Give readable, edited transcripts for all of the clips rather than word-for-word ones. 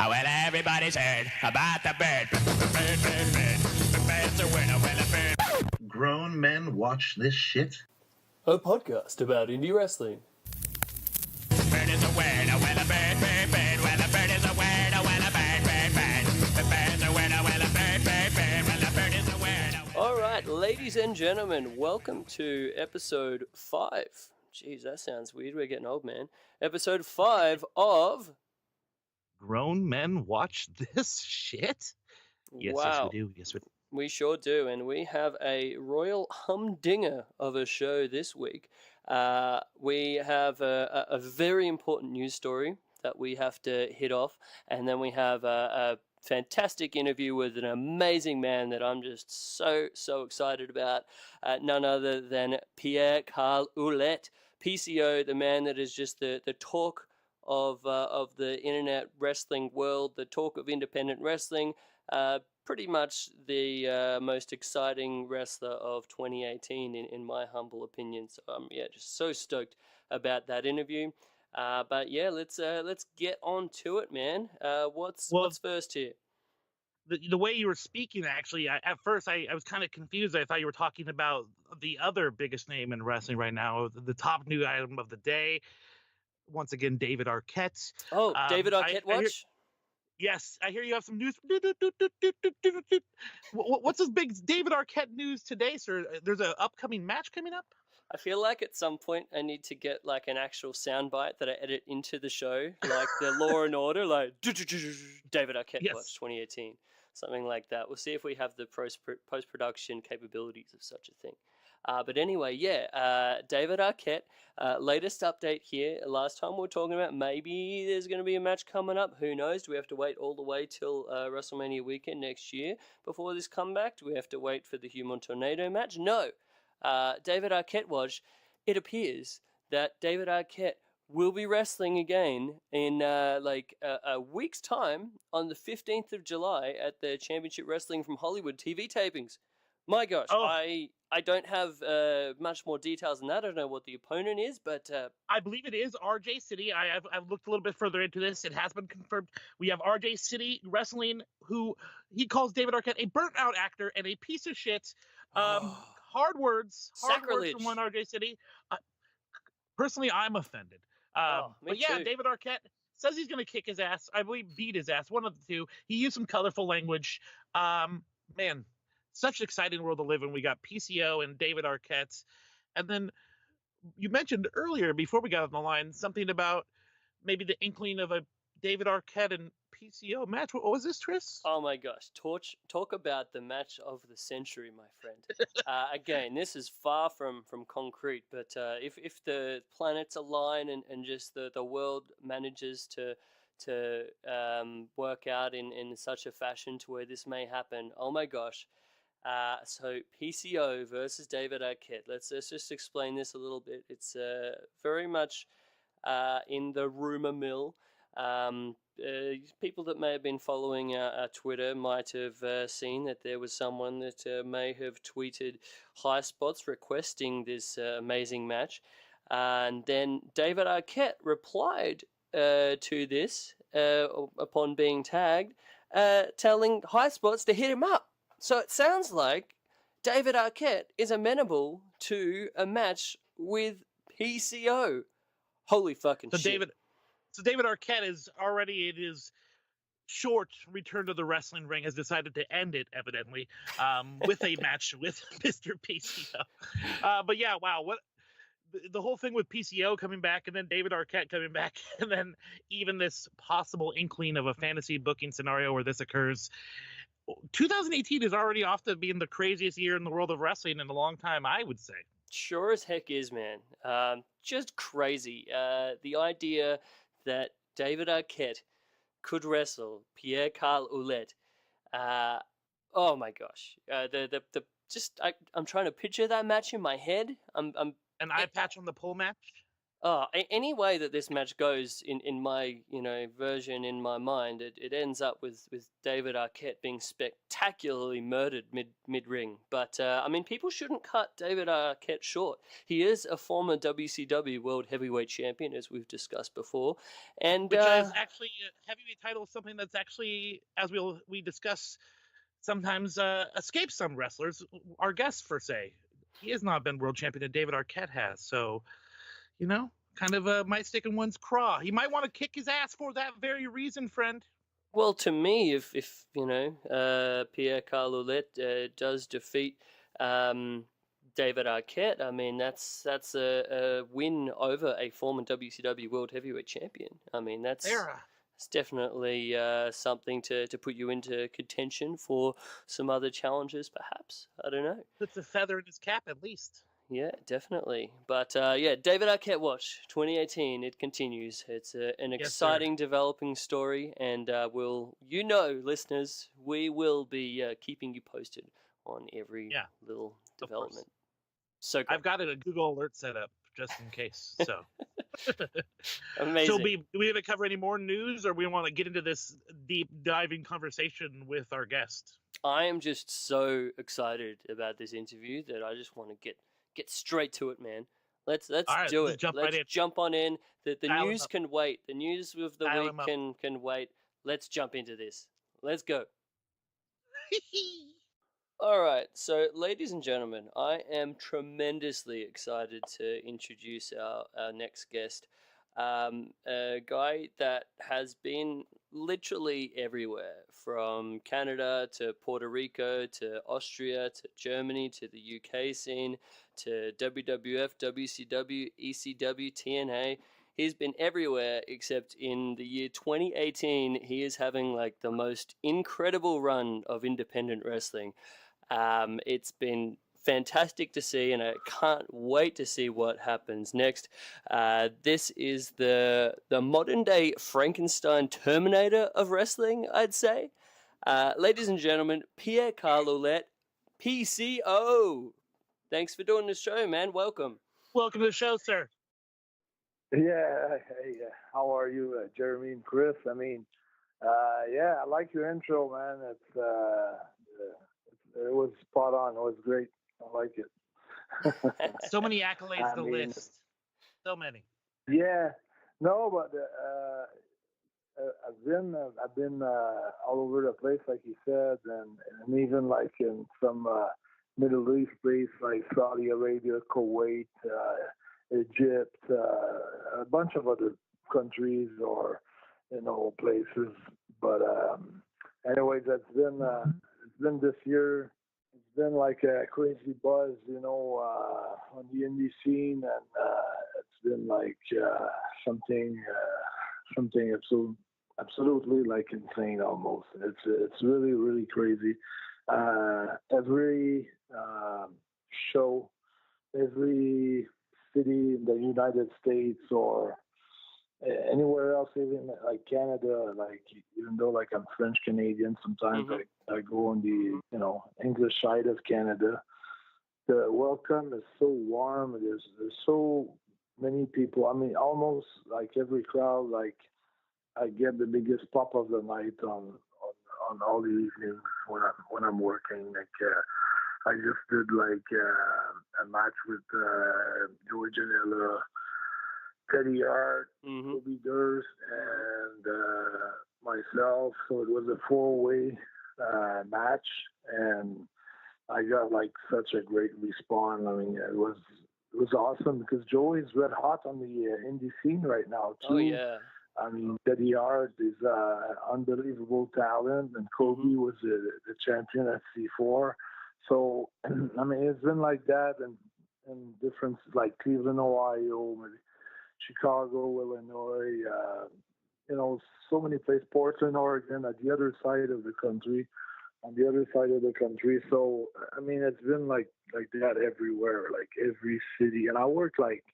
Well, everybody's heard about the bird. The bird's a winner, well, a bird. Grown men watch this shit? A podcast about indie wrestling. Bird is a winner, well, a bird. Well, a bird is a winner, well, a bird. The bird's a winner, well, a bird. Well, a bird is a winner. All right, ladies and gentlemen, welcome to episode 5. Jeez, that sounds weird. We're getting old, man. Episode 5 of... Grown men watch this shit? Yes, wow. Yes, we do. Yes, we do. We sure do, and we have a royal humdinger of a show this week. We have a very important news story that we have to hit off, and then we have a fantastic interview with an amazing man that I'm just so excited about, none other than Pierre Carl Ouellet, PCO, the man that is just the talk of the internet wrestling world, the talk of independent wrestling, pretty much the most exciting wrestler of 2018 in my humble opinion. So just so stoked about that interview. But yeah, let's get on to it, man. What's first here? The way you were speaking, actually, at first I was kind of confused. I thought you were talking about the other biggest name in wrestling right now, the top new item of the day. Once again, David Arquette. Oh, David Arquette watch? Yes, I hear you have some news. What's this big David Arquette news today, sir? There's an upcoming match coming up? I feel like at some point I need to get like an actual soundbite that I edit into the show, like the Law and Order, like David Arquette watch 2018, something like that. We'll see if we have the post-production capabilities of such a thing. But anyway, David Arquette, latest update here. Last time we were talking about maybe there's going to be a match coming up. Who knows? Do we have to wait all the way till WrestleMania weekend next year before this comeback? Do we have to wait for the Human Tornado match? No. David Arquette watch. It appears that David Arquette will be wrestling again in a week's time on the 15th of July at the Championship Wrestling from Hollywood TV tapings. My gosh, I don't have much more details than that. I don't know what the opponent is, but... I believe it is RJ City. I've looked a little bit further into this. It has been confirmed. We have RJ City Wrestling, who he calls David Arquette a burnt-out actor and a piece of shit. Hard words from one RJ City. Personally, I'm offended. But yeah, too. David Arquette says he's going to kick his ass. I believe beat his ass. One of the two. He used some colorful language. Man... Such an exciting world to live in. We got PCO and David Arquette. And then you mentioned earlier, before we got on the line, something about maybe the inkling of a David Arquette and PCO match. What was this, Tris? Oh my gosh. Talk about the match of the century, my friend. Again, this is far from concrete, but if the planets align and just the world manages to work out in such a fashion to where this may happen, oh my gosh. So PCO versus David Arquette. Let's just explain this a little bit. It's very much in the rumor mill. People that may have been following our Twitter might have seen that there was someone that may have tweeted high spots requesting this amazing match. And then David Arquette replied to this upon being tagged, telling high spots to hit him up. So it sounds like David Arquette is amenable to a match with PCO. Holy fucking shit. So David Arquette is already in his short return to the wrestling ring, has decided to end it, evidently, with a match with Mr. PCO. But yeah, wow. What the whole thing with PCO coming back and then David Arquette coming back and then even this possible inkling of a fantasy booking scenario where this occurs. 2018 is already off to being the craziest year in the world of wrestling in a long time, I would say. Sure as heck is, man. Just crazy. The idea that David Arquette could wrestle Pierre Carl Ouellet. Oh my gosh. I'm trying to picture that match in my head. An eye patch on the pole match? Any way that this match goes in my version in my mind, it ends up with David Arquette being spectacularly murdered mid ring. But I mean, people shouldn't cut David Arquette short. He is a former WCW World Heavyweight Champion, as we've discussed before, and which is actually heavyweight title, something that's actually, as we discuss, sometimes escapes some wrestlers. Our guest, for say, he has not been world champion, and David Arquette has. So, kind of might stick in one's craw. He might want to kick his ass for that very reason, friend. Well, to me, if Pierre Carl Ouellet does defeat David Arquette, I mean that's a win over a former WCW World Heavyweight Champion. I mean that's definitely something to put you into contention for some other challenges, perhaps. I don't know. Puts a feather in his cap, at least. Yeah, definitely. But David Arquette Watch 2018, it continues. It's an exciting developing story, and listeners, we will be keeping you posted on every little development. So great. I've got a Google alert set up just in case. So amazing. So do we have to cover any more news, or we want to get into this deep diving conversation with our guest? I am just so excited about this interview that I just want to get straight to it, man. Let's do it. Let's jump on in. The news can wait. The news of the week can wait. Let's jump into this. Let's go. All right. So, ladies and gentlemen, I am tremendously excited to introduce our next guest. A guy that has been literally everywhere, from Canada to Puerto Rico to Austria to Germany to the UK scene to WWF, WCW, ECW, TNA. He's been everywhere except in the year 2018. He is having like the most incredible run of independent wrestling. It's been fantastic to see, and I can't wait to see what happens next. This is the modern day Frankenstein Terminator of wrestling, I'd say. Ladies and gentlemen, Pierre Carl Ouellet, PCO. Thanks for doing this show, man. Welcome. Welcome to the show, sir. Yeah, hey, how are you, Jeremy and Chris? I mean, I like your intro, man. It was spot on. It was great. I like it. So many accolades to list. So many. Yeah, no, but I've been all over the place, like you said, and even like in some Middle East place like Saudi Arabia, Kuwait, Egypt, a bunch of other countries or places. But anyways, it's been this year. It's been like a crazy buzz, on the indie scene, and it's been like something absolutely like insane almost. It's really, really crazy. Every show, every city in the United States or anywhere else, even like Canada, like even though like I'm French Canadian, sometimes I go on the English side of Canada. The welcome is so warm. There's so many people. I mean, almost like every crowd, like I get the biggest pop of the night on all the evenings when I'm working. Like I just did like a match with Joey Janela, Teddy Hart, Kobe Durst, and myself. So it was a 4-way match, and I got like such a great response. I mean, it was awesome because Joey's red hot on the indie scene right now too. Oh yeah. I mean, Teddy Hart is unbelievable talent, and Kobe was the champion at C4. So, I mean, it's been like that, and different like Cleveland, Ohio, maybe Chicago, Illinois, so many places, Portland, Oregon, at the other side of the country, on the other side of the country. So, I mean, it's been like that everywhere, like every city. And I work like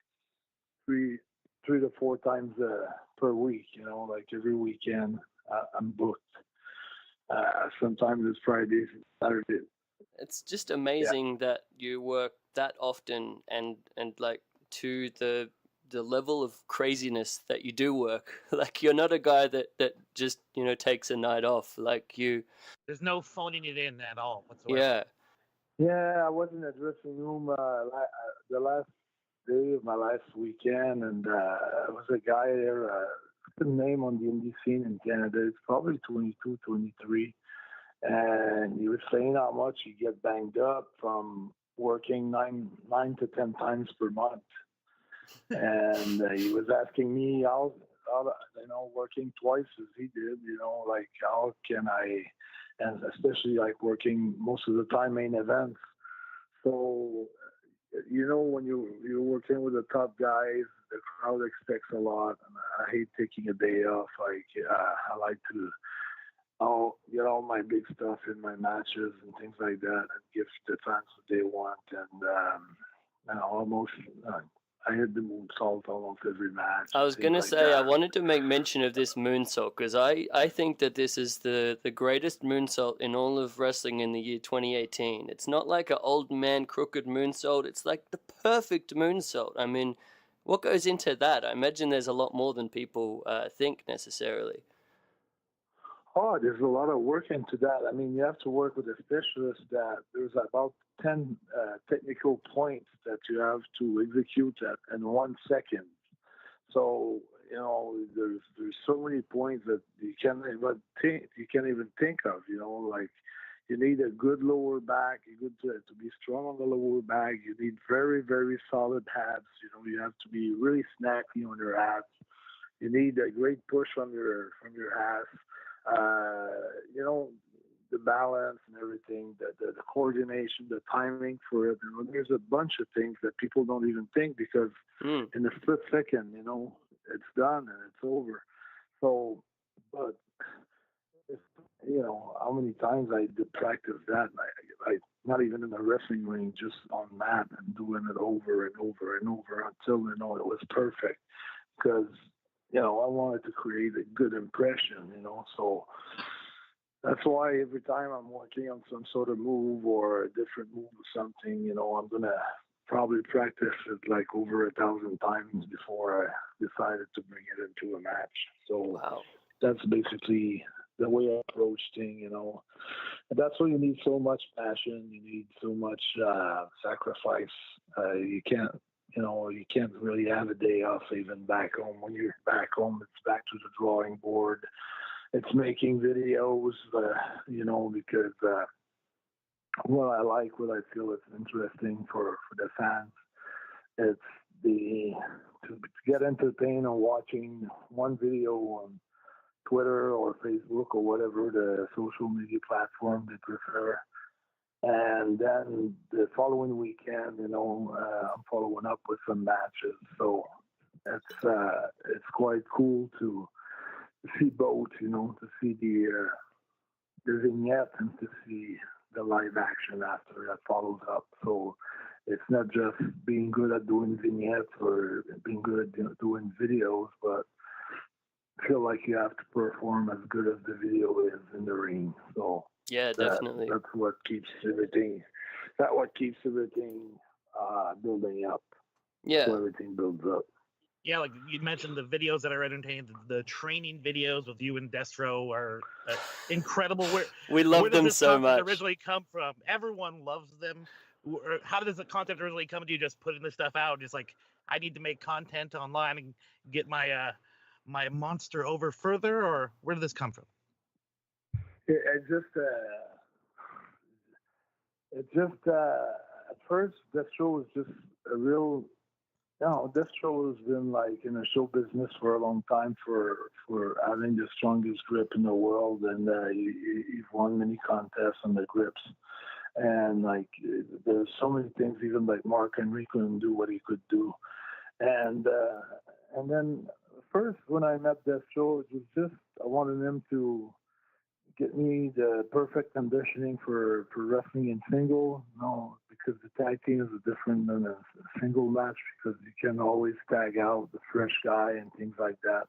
three to four times per week, like every weekend I'm booked. Sometimes it's Fridays, Saturdays. It's just amazing that you work that often and like to the the level of craziness that you do work. Like, you're not a guy that just, takes a night off. Like, There's no phoning it in at all whatsoever. yeah. Yeah, I was in the dressing room the last day of my last weekend, and there was a guy there, the name on the indie scene in Canada. It's probably 22, 23. And he was saying how much he get banged up from working 9 to 10 times per month. And he was asking me how working twice as he did, like how can I, and especially like working most of the time main events. So, when you're working with the top guys, the crowd expects a lot. And I hate taking a day off. Like, I like to, get all my big stuff in my matches and things like that, and give the fans what they want. And almost, I hit the moonsault almost every match. I was going to say, I wanted to make mention of this moonsault, because I think that this is the greatest moonsault in all of wrestling in the year 2018. It's not like an old man crooked moonsault. It's like the perfect moonsault. I mean, what goes into that? I imagine there's a lot more than people think necessarily. Oh, there's a lot of work into that. I mean, you have to work with a specialist that there's about 10 technical points that you have to execute in 1 second. So, there's so many points that you can't even think of, like you need a good lower back, to be strong on the lower back. You need very, very solid abs. You have to be really snappy on your abs. You need a great push from your ass. The balance and everything, the coordination, the timing for it. There's a bunch of things that people don't even think, because in a split second, it's done and it's over. So, but how many times I did practice that, I not even in the wrestling ring, just on mat, and doing it over and over and over until it was perfect, because I wanted to create a good impression, so that's why every time I'm working on some sort of move or a different move or something, I'm going to probably practice it like over 1,000 times before I decided to bring it into a match. So wow. That's basically the way I approach things, And that's why you need so much passion. You need so much sacrifice. You can't really have a day off even back home. When you're back home, it's back to the drawing board. It's making videos, because what I feel is interesting for the fans. It's to get entertained on watching one video on Twitter or Facebook or whatever the social media platform they prefer. And then the following weekend, I'm following up with some matches. So it's quite cool to see both, to see the vignette and to see the live action after that follows up. So it's not just being good at doing vignettes or being good at doing videos, but I feel like you have to perform as good as the video is in the ring. So yeah, definitely. That's what keeps everything. That's what keeps everything building up. Yeah, so everything builds up. Yeah, like you mentioned, the videos that are entertaining, the training videos with you and Destro are incredible. We love where them does this so content much. originally come from? Everyone loves them. How does the content originally come? Do you just putting this stuff out? Just like, I need to make content online and get my my monster over further, or where did this come from? It just at first Destro was just a real. Destro has been like in the show business for a long time for having the strongest grip in the world, and he's won many contests on the grips. And like there's so many things, even like Mark Henry couldn't do what he could do. And then first when I met Destro, it was just I wanted him to get me the perfect conditioning for wrestling in single. Because the tag team is different than a single match, because you can always tag out the fresh guy and things like that.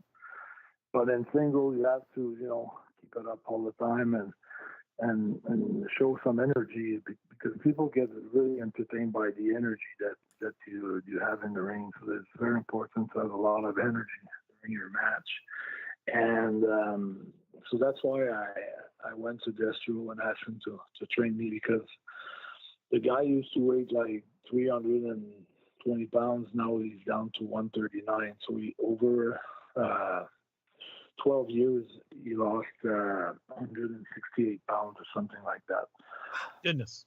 But in single, you have to, keep it up all the time. and show some energy, because people get really entertained by the energy that you have in the ring. So it's very important to have a lot of energy during your match. And so that's why I went to Destro and asked him to train me, because the guy used to weigh like 320 pounds. Now he's down to 139. So he over 12 years, he lost 168 pounds or something like that. Goodness.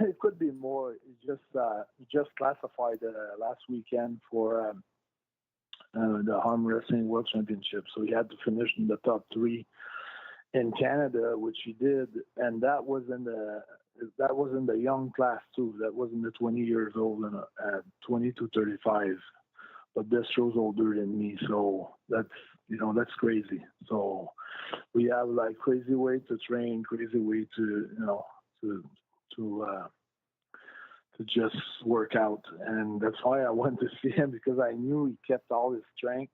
It could be more. He just classified last weekend for the Arm Wrestling World Championship. So he had to finish in the top 3 in Canada, which he did, and that was in the young class too. That was in the 20 years old and 20 to 35. But Destro's older than me, so that's crazy. So we have like crazy way to train, crazy way to just work out, and that's why I went to see him, because I knew he kept all his strength.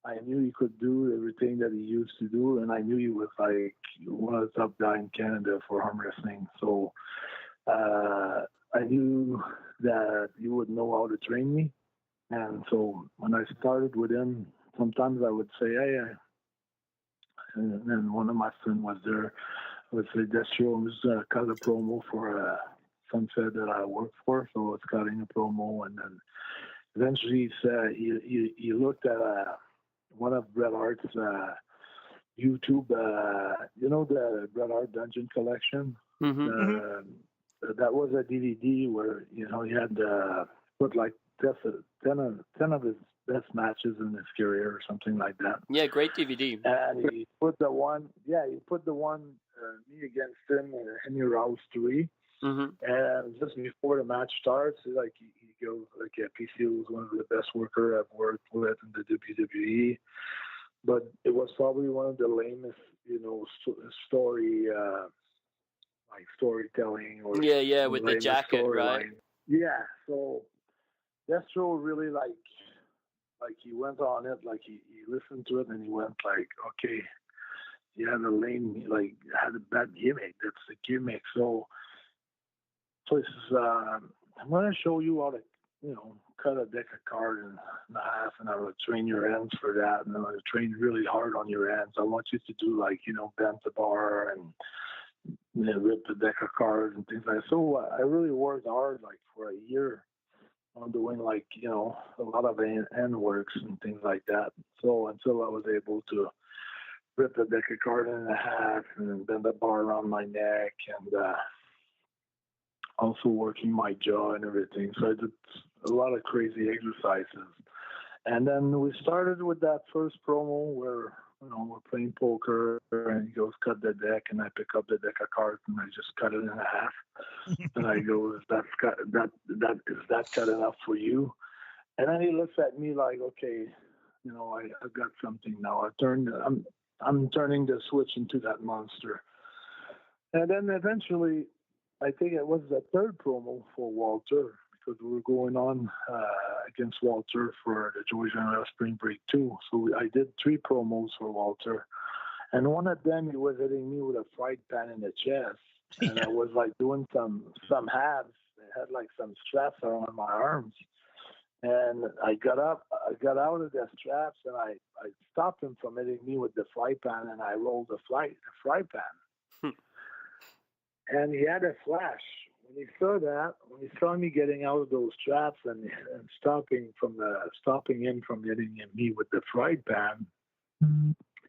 I knew he could do everything that he used to do, and I knew he was like one of the top guys in Canada for arm wrestling. So I knew that he would know how to train me. And so when I started with him, sometimes I would say, hey, and then one of my friends was there. I would say, Destro, I'm just going to cut a promo for some fed that I work for. So it's cutting a promo. And then eventually he looked at one of Bret Hart's YouTube, the Bret Hart Dungeon Collection. Mm-hmm. That was a DVD where, he had put like 10 of his best matches in his career or something like that. Yeah, great DVD. And he put the one me against him in Henry Rouse 3. Mm-hmm. And just before the match starts, he goes, PCO was one of the best worker I've worked with in the WWE. But it was probably one of the lamest, storytelling. Or yeah, with the jacket, right? Yeah, so Destro really like he went on it, like he listened to it and he went like, okay, he had a lame, like had a bad gimmick. That's the gimmick. So this is, I'm gonna show you how to, cut a deck of cards in half, and I will train your hands for that, and I'm gonna train really hard on your hands. I want you to do like, bend the bar and rip the deck of cards and things like that. So I really worked hard, like for a year, on doing like, a lot of hand works and things like that. So until I was able to rip the deck of cards in half and bend the bar around my neck, and also working my jaw and everything. So I did a lot of crazy exercises. And then we started with that first promo where, we're playing poker, and he goes, cut the deck, and I pick up the deck of cards and I just cut it in half. And I go, is that cut enough for you? And then he looks at me like, okay, I've got something now. I'm turning the switch into that monster. And then eventually, I think it was the third promo for Walter, because we were going on against Walter for the Joey Janela Spring Break 2. So I did 3 promos for Walter. And one of them, he was hitting me with a fried pan in the chest. And I was like doing some halves. I had like some straps around my arms. And I got out of the straps, and I stopped him from hitting me with the fry pan, and I rolled the fry pan. And he had a flash. When he saw me getting out of those straps and stopping him from hitting me with the fried pan,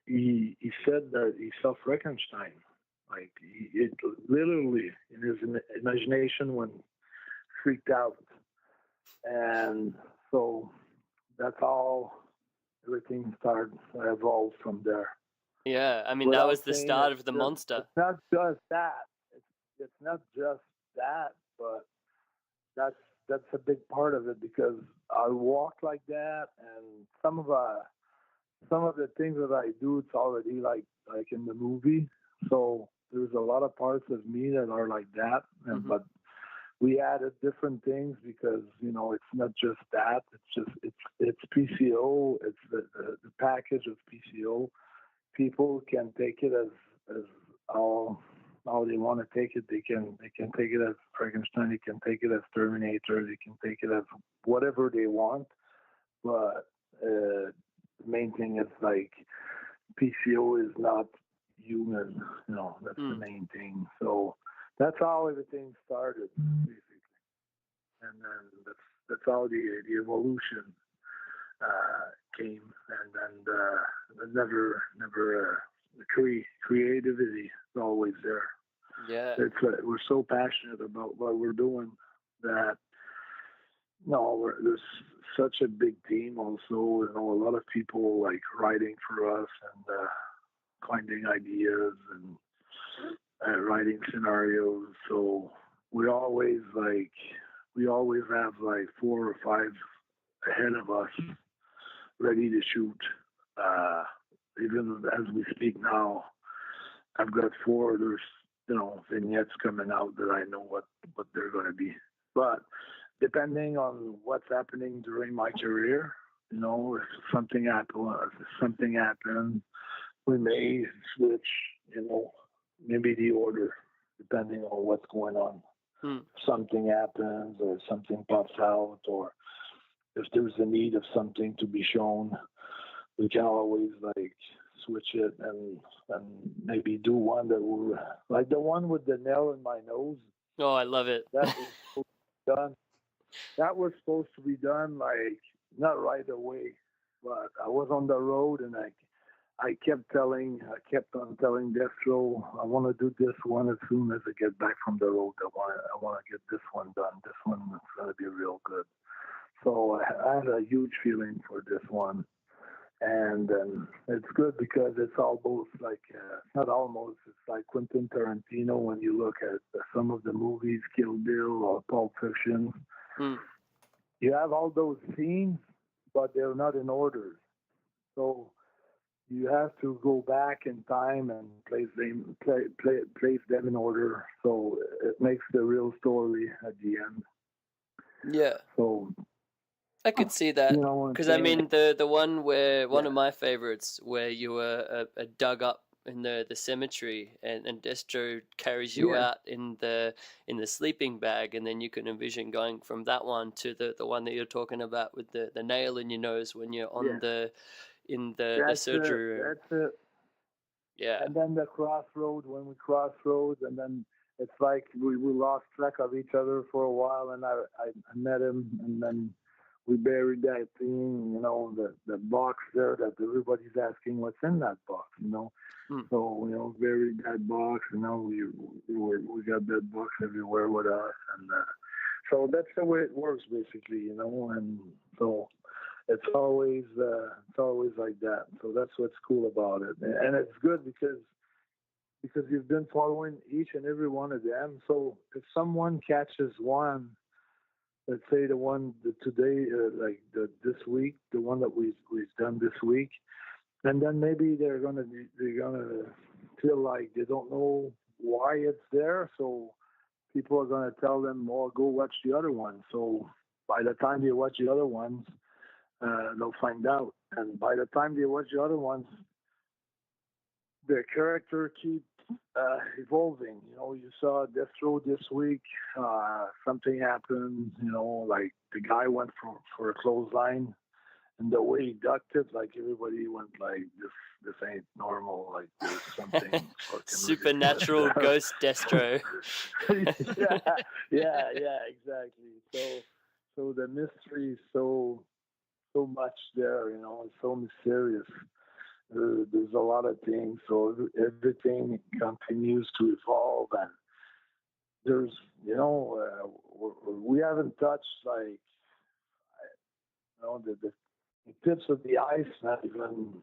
he said that he saw Frankenstein. Like, it literally, in his imagination, when freaked out. And so that's how everything started, evolved from there. Yeah, I mean, that was the start of the monster. It's not just that. It's not just that, but that's a big part of it, because I walk like that, and some of the things that I do, it's already like in the movie. So there's a lot of parts of me that are like that, and but we added different things because it's not just that. It's PCO. It's the package of PCO. People can take it as how how they want to take it. They can take it as Frankenstein. They can take it as Terminator. They can take it as whatever they want. But the main thing is like PCO is not human. That's the main thing. So that's how everything started, basically, and then that's how the evolution came, and then never the creativity is always there. Yeah. We're so passionate about what we're doing that there's such a big team also. A lot of people like writing for us and finding ideas and writing scenarios. So we always have like 4 or 5 ahead of us ready to shoot. Even as we speak now, I've got 4. There's vignettes coming out that I know what they're going to be. But depending on what's happening during my career, if something happens, we may switch, maybe the order, depending on what's going on. If something happens or something pops out, or if there's a need of something to be shown, we can always like switch it and maybe do one that will, like the one with the nail in my nose. Oh, I love it. That was supposed to be done. That was supposed to be done like not right away, but I was on the road and I kept on telling Destro, I want to do this one as soon as I get back from the road. I want to get this one done. This one is going to be real good. So I had a huge feeling for this one. And it's good because it's almost like, not almost, it's like Quentin Tarantino when you look at some of the movies, Kill Bill or Pulp Fiction. You have all those scenes, but they're not in order. So you have to go back in time and place them in order. So it makes the real story at the end. Yeah. So I could see that, because I mean the one where one of my favorites where you were dug up in the cemetery and Destro carries you out in the sleeping bag, and then you can envision going from that one to the one that you're talking about with the nail in your nose when you're on the surgery room. That's it. Yeah. And then the crossroad, when we crossroads, and then it's like we lost track of each other for a while, and I met him, and then we buried that thing, the box there that everybody's asking what's in that box, So, buried that box, and now we got that box everywhere with us. And so that's the way it works, basically, and so it's always like that. So that's what's cool about it. And it's good because you've been following each and every one of them. So if someone catches one, let's say the one today, this week, the one that we've done this week, and then maybe they're gonna feel like they don't know why it's there. So people are gonna tell them, "Oh, go watch the other one." So by the time they watch the other ones, they'll find out. And by the time they watch the other ones, the character keeps evolving. You saw Destro this week. Something happened. Like the guy went for a clothesline, and the way he ducked it, like everybody went like, "This ain't normal. Like there's something supernatural ghost Destro." yeah, exactly. So the mystery is so much there. It's so mysterious. There's a lot of things, so everything continues to evolve, and there's, we haven't touched like, the tips of the ice, not even,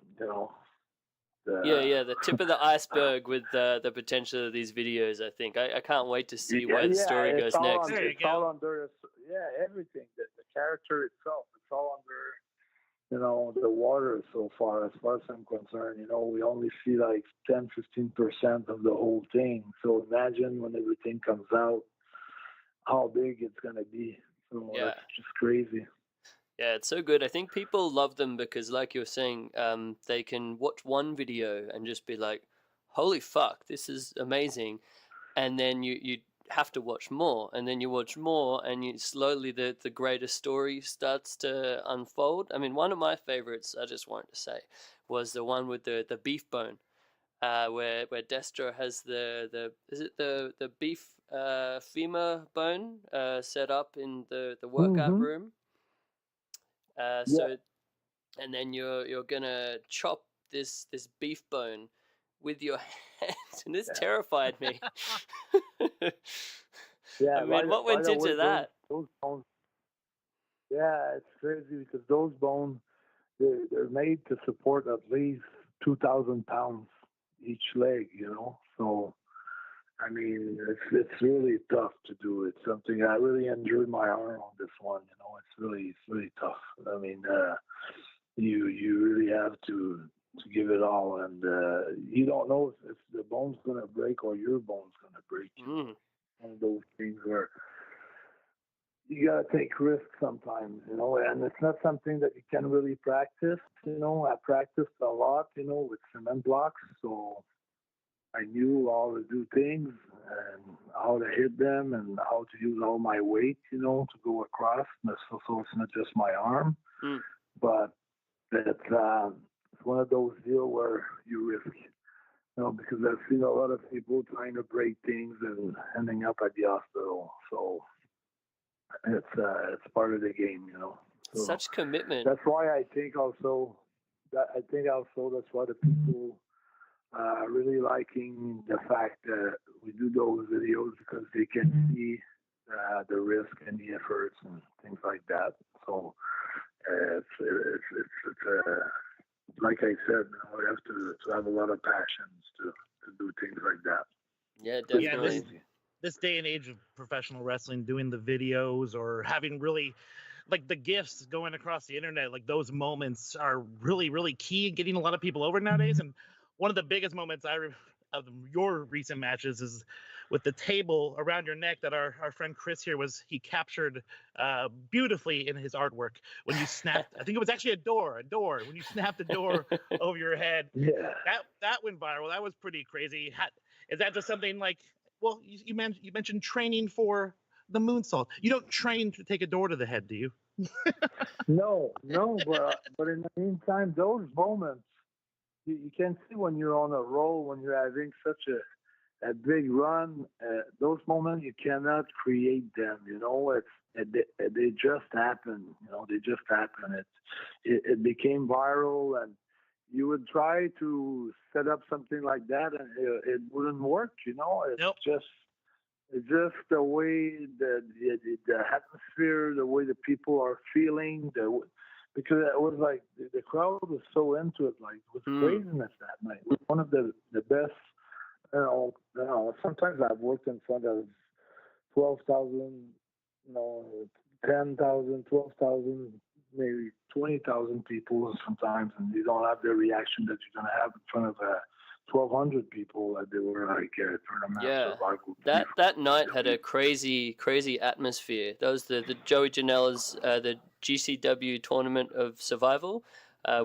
the tip of the iceberg with the potential of these videos. I think I can't wait to see where the story goes next. It's all under, everything. The character itself, it's all under, the water so far as I'm concerned. We only see like 10-15% of the whole thing. So imagine when everything comes out, how big it's going to be. So it's just crazy. Yeah, it's so good. I think people love them because, like you were saying, they can watch one video and just be like, "Holy fuck, this is amazing." and then you have to watch more, and then you watch more, and you slowly the greater story starts to unfold. I mean, one of my favorites, I just wanted to say, was the one with the beef bone, where Destro has the beef femur bone set up in the workout room. So, and then you're gonna chop this beef bone with your hands, and this terrified me. Yeah, I mean, what went into that? Those bones. Yeah, it's crazy because those bones, they're made to support at least 2,000 pounds each leg, So, I mean, it's really tough to do. It's something I really injured my arm on this one. It's really tough. I mean, you really have to give it all, and you don't know if the bone's gonna break or your bone's gonna break. One of those things where you gotta take risks sometimes, and it's not something that you can really practice. I practiced a lot, with cement blocks, so I knew how to do things and how to hit them and how to use all my weight, to go across. So it's not just my arm, but it's one of those deals where you risk, because I've seen a lot of people trying to break things and ending up at the hospital. So it's part of the game, So Such commitment. That's why I think also that's why the people really liking the fact that we do those videos, because they can see the risk and the efforts and things like that. So it's like I said, we have to have a lot of passions to do things like that. Yeah, definitely. Yeah, this day and age of professional wrestling, doing the videos or having really like the gifts going across the internet, like those moments are really, really key in getting a lot of people over nowadays. And one of the biggest moments of your recent matches is with the table around your neck that our friend Chris here he captured beautifully in his artwork when you snapped. I think it was actually a door when you snapped the door over your head. Yeah, that went viral. That was pretty crazy. Is that just something like? Well, you mentioned training for the moonsault. You don't train to take a door to the head, do you? No, but in the meantime, those moments you can see when you're on a roll, when you're having such a big run. Those moments you cannot create them. They just happen. They just happen. It became viral, and you would try to set up something like that, and it wouldn't work. It's just the way the atmosphere, the way the people are feeling, because it was like the crowd was so into it, like it was craziness that night. It was one of the best. Sometimes I've worked in front of 12,000, 10,000, 12,000, maybe 20,000 people sometimes, and you don't have the reaction that you're gonna have in front of 1,200 people that they were like tournament. Yeah, that night had a crazy atmosphere. That was the Joey Janela's the GCW tournament of survival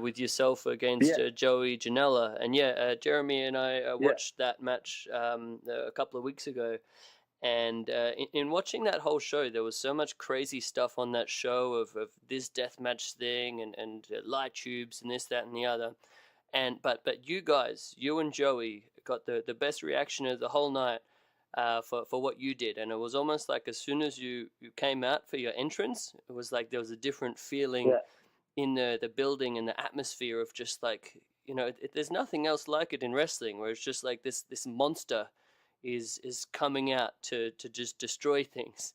with yourself against Joey Janela, and Jeremy and I watched that match a couple of weeks ago. And in watching that whole show, there was so much crazy stuff on that show of this deathmatch thing and light tubes and this, that, and the other. But you guys, you and Joey, got the best reaction of the whole night for what you did. And it was almost like as soon as you came out for your entrance, it was like there was a different feeling in the building and the atmosphere of just like, there's nothing else like it in wrestling, where it's just like this monster is coming out to just destroy things.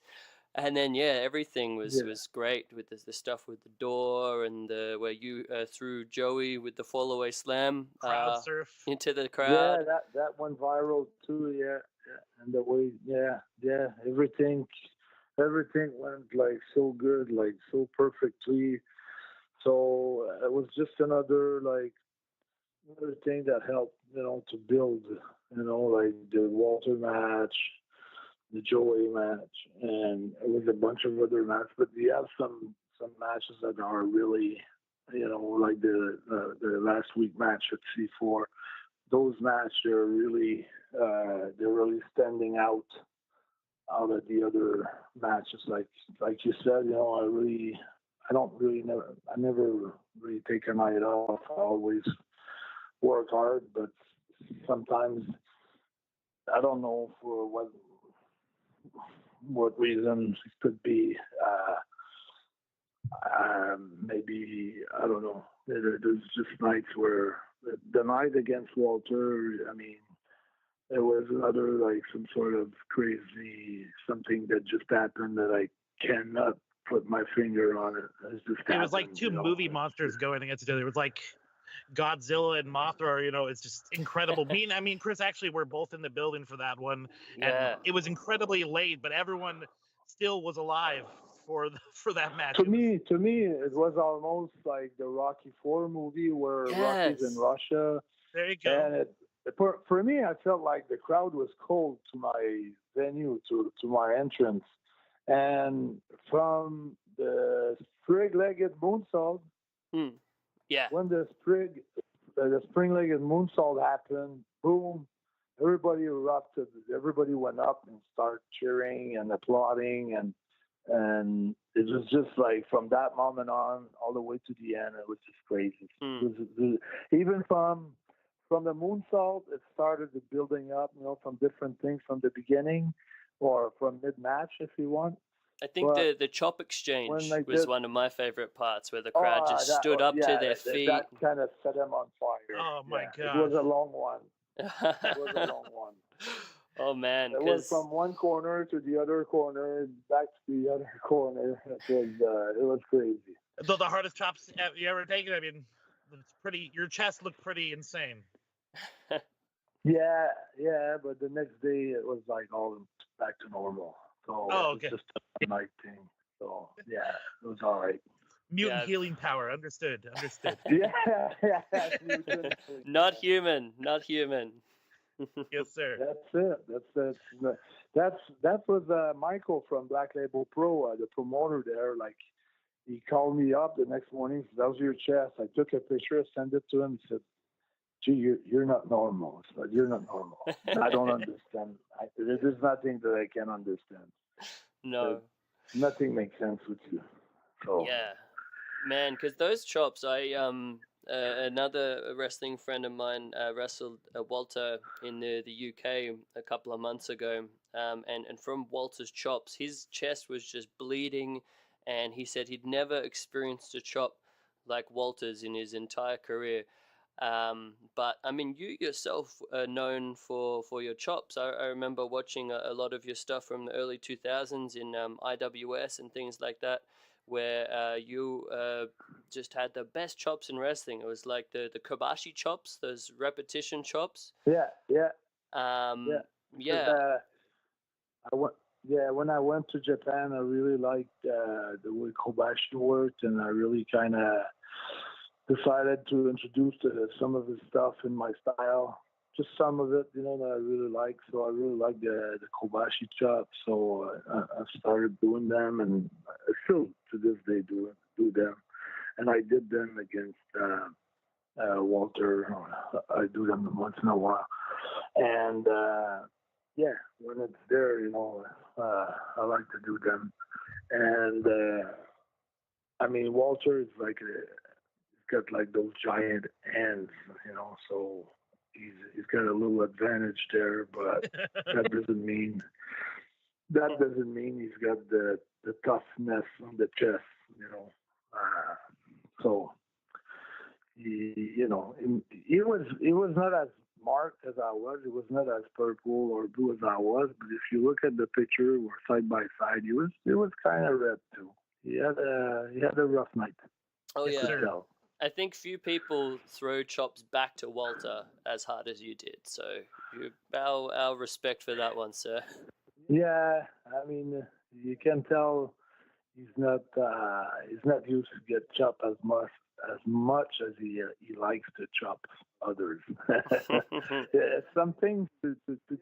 And then everything was great with the stuff with the door and where you threw Joey with the fall away slam crowd surf into the crowd. Yeah, that went viral too. Yeah, and the way everything went like so good, like so perfectly. So it was just another thing that helped, to build, like the Walter match, the Joey match, and it was a bunch of other matches. But you have some matches that are really, like the last week match at C4. Those matches are really they're really standing out of the other matches. Like you said, I never really take a night off. I always work hard, but sometimes I don't know for what reason it could be. Maybe I don't know. There's just nights where the night against Walter. I mean, there was another some sort of crazy something that just happened that I cannot put my finger on it. It was like two movie monsters going against each other. It was like Godzilla and Mothra. It's just incredible. Me and Chris actually were both in the building for that one, and it was incredibly late, but everyone still was alive for that match. To me, it was almost like the Rocky IV movie where Rocky's in Russia. There you go. And for me, I felt like the crowd was cold to my venue, to my entrance. And from the spring-legged moonsault, when the spring-legged moonsault happened, boom, everybody erupted. Everybody went up and started cheering and applauding, and it was just like from that moment on all the way to the end, it was just crazy. Even from the moonsault, it started the building up, from different things from the beginning or from mid-match if you want. I think the chop exchange was one of my favorite parts, where the crowd just stood up to their feet. That kind of set them on fire. Oh my God! It was a long one. Oh man! It was from one corner to the other corner, back to the other corner. It was crazy. The hardest chops you ever taken? I mean, it's pretty. Your chest looked pretty insane. Yeah, but the next day it was like all back to normal. So okay. It was just a night thing. So yeah, it was all right. Mutant healing power. Understood. yeah. Not human. Yes, sir. That's it. That was Michael from Black Label Pro, the promoter there. Like, he called me up the next morning. Said, "That was your chest." I took a picture, sent it to him. He said, "Gee, you're not normal." I said, "You're not normal. I don't understand. There's nothing that I can understand. No, nothing makes sense with you." So yeah, man. Because those chops, another wrestling friend of mine wrestled Walter in the UK a couple of months ago, and from Walter's chops, his chest was just bleeding, and he said he'd never experienced a chop like Walter's in his entire career. But I mean, you yourself are known for your chops. I remember watching a lot of your stuff from the early 2000s in IWS and things like that, where you just had the best chops in wrestling. It was like the Kobashi chops, those repetition chops. Yeah. When I went to Japan, I really liked the way Kobashi worked, and I really kind of decided to introduce some of his stuff in my style. Just some of it, that I really like. So I really like the Kobashi chops. So I started doing them, and I still to this day do them. And I did them against Walter. I do them once in a while. And when it's there, I like to do them. And I mean, Walter is like he's got like those giant hands, so he's got a little advantage there, but that doesn't mean he's got the toughness on the chest, so he was not as marked as I was. It was not as purple or blue as I was, but if you look at the picture or side by side, it was kind of red too. He had a rough night. Oh yeah. I think few people throw chops back to Walter as hard as you did. So our respect for that one, sir. Yeah, I mean, you can tell he's not used to get chopped as much as he likes to chop others. It's some things to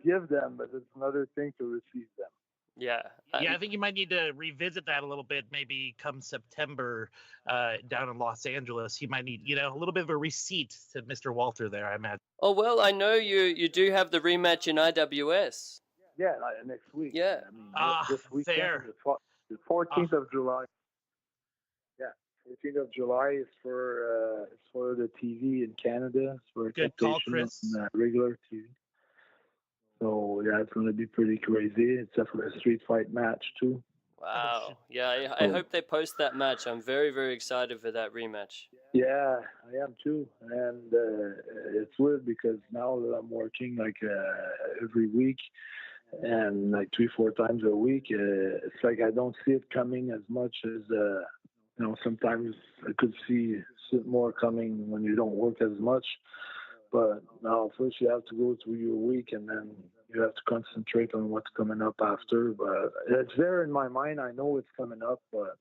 give them, but it's another thing to receive them. Yeah. Yeah, I think you might need to revisit that a little bit. Maybe come September, down in Los Angeles, you might need, a little bit of a receipt to Mr. Walter there, I imagine. Oh, well, I know you do have the rematch in IWS. Yeah, next week. Yeah. I mean, this weekend, fair. the 14th of July. Yeah, 14th of July is for the TV in Canada. It's for Good call, captation Chris. on regular TV. So yeah, it's going to be pretty crazy. It's a street fight match too. Wow. Yeah, I hope they post that match. I'm very, very excited for that rematch. Yeah, I am too. And it's weird because now that I'm working like every week and like 3-4 times a week, it's like I don't see it coming as much as sometimes I could see more coming when you don't work as much. But now first you have to go through your week and then you have to concentrate on what's coming up after. But it's there in my mind. I know it's coming up, but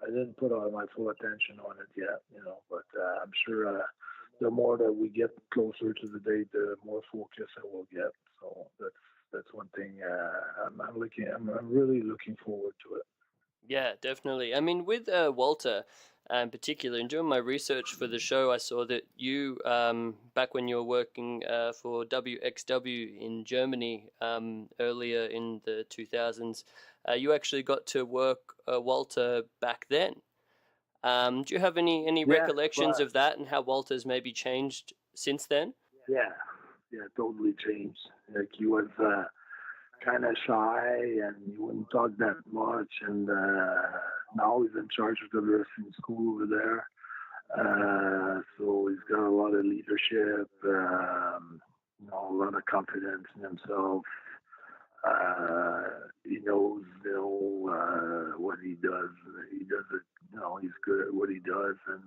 I didn't put all my full attention on it yet, But I'm sure the more that we get closer to the date, the more focus I will get. So that's one thing I'm really looking forward to it. Yeah, definitely. I mean, with Walter in particular, in doing my research for the show, I saw that you, back when you were working for WXW in Germany earlier in the 2000s, you actually got to work Walter back then. Do you have any recollections of that and how Walter's maybe changed since then? Yeah, totally changed. Like he was kind of shy and he wouldn't talk that much, and now he's in charge of the wrestling school over there. So he's got a lot of leadership, a lot of confidence in himself. He knows, what he does. He does it. He's good at what he does, and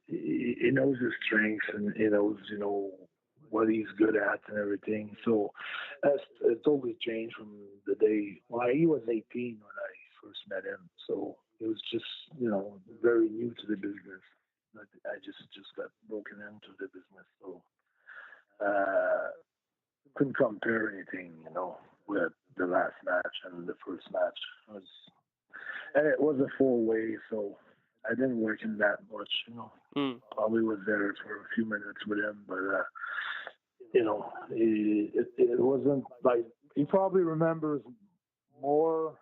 he knows his strengths, and he knows, what he's good at and everything. So it's totally changed from the day. Well, he was 18 when I first met him, so it was just, very new to the business. I just got broken into the business, so couldn't compare anything, with the last match and the first match. It was a full way, so I didn't work him that much, Probably was there for a few minutes with him, but it wasn't like he probably remembers more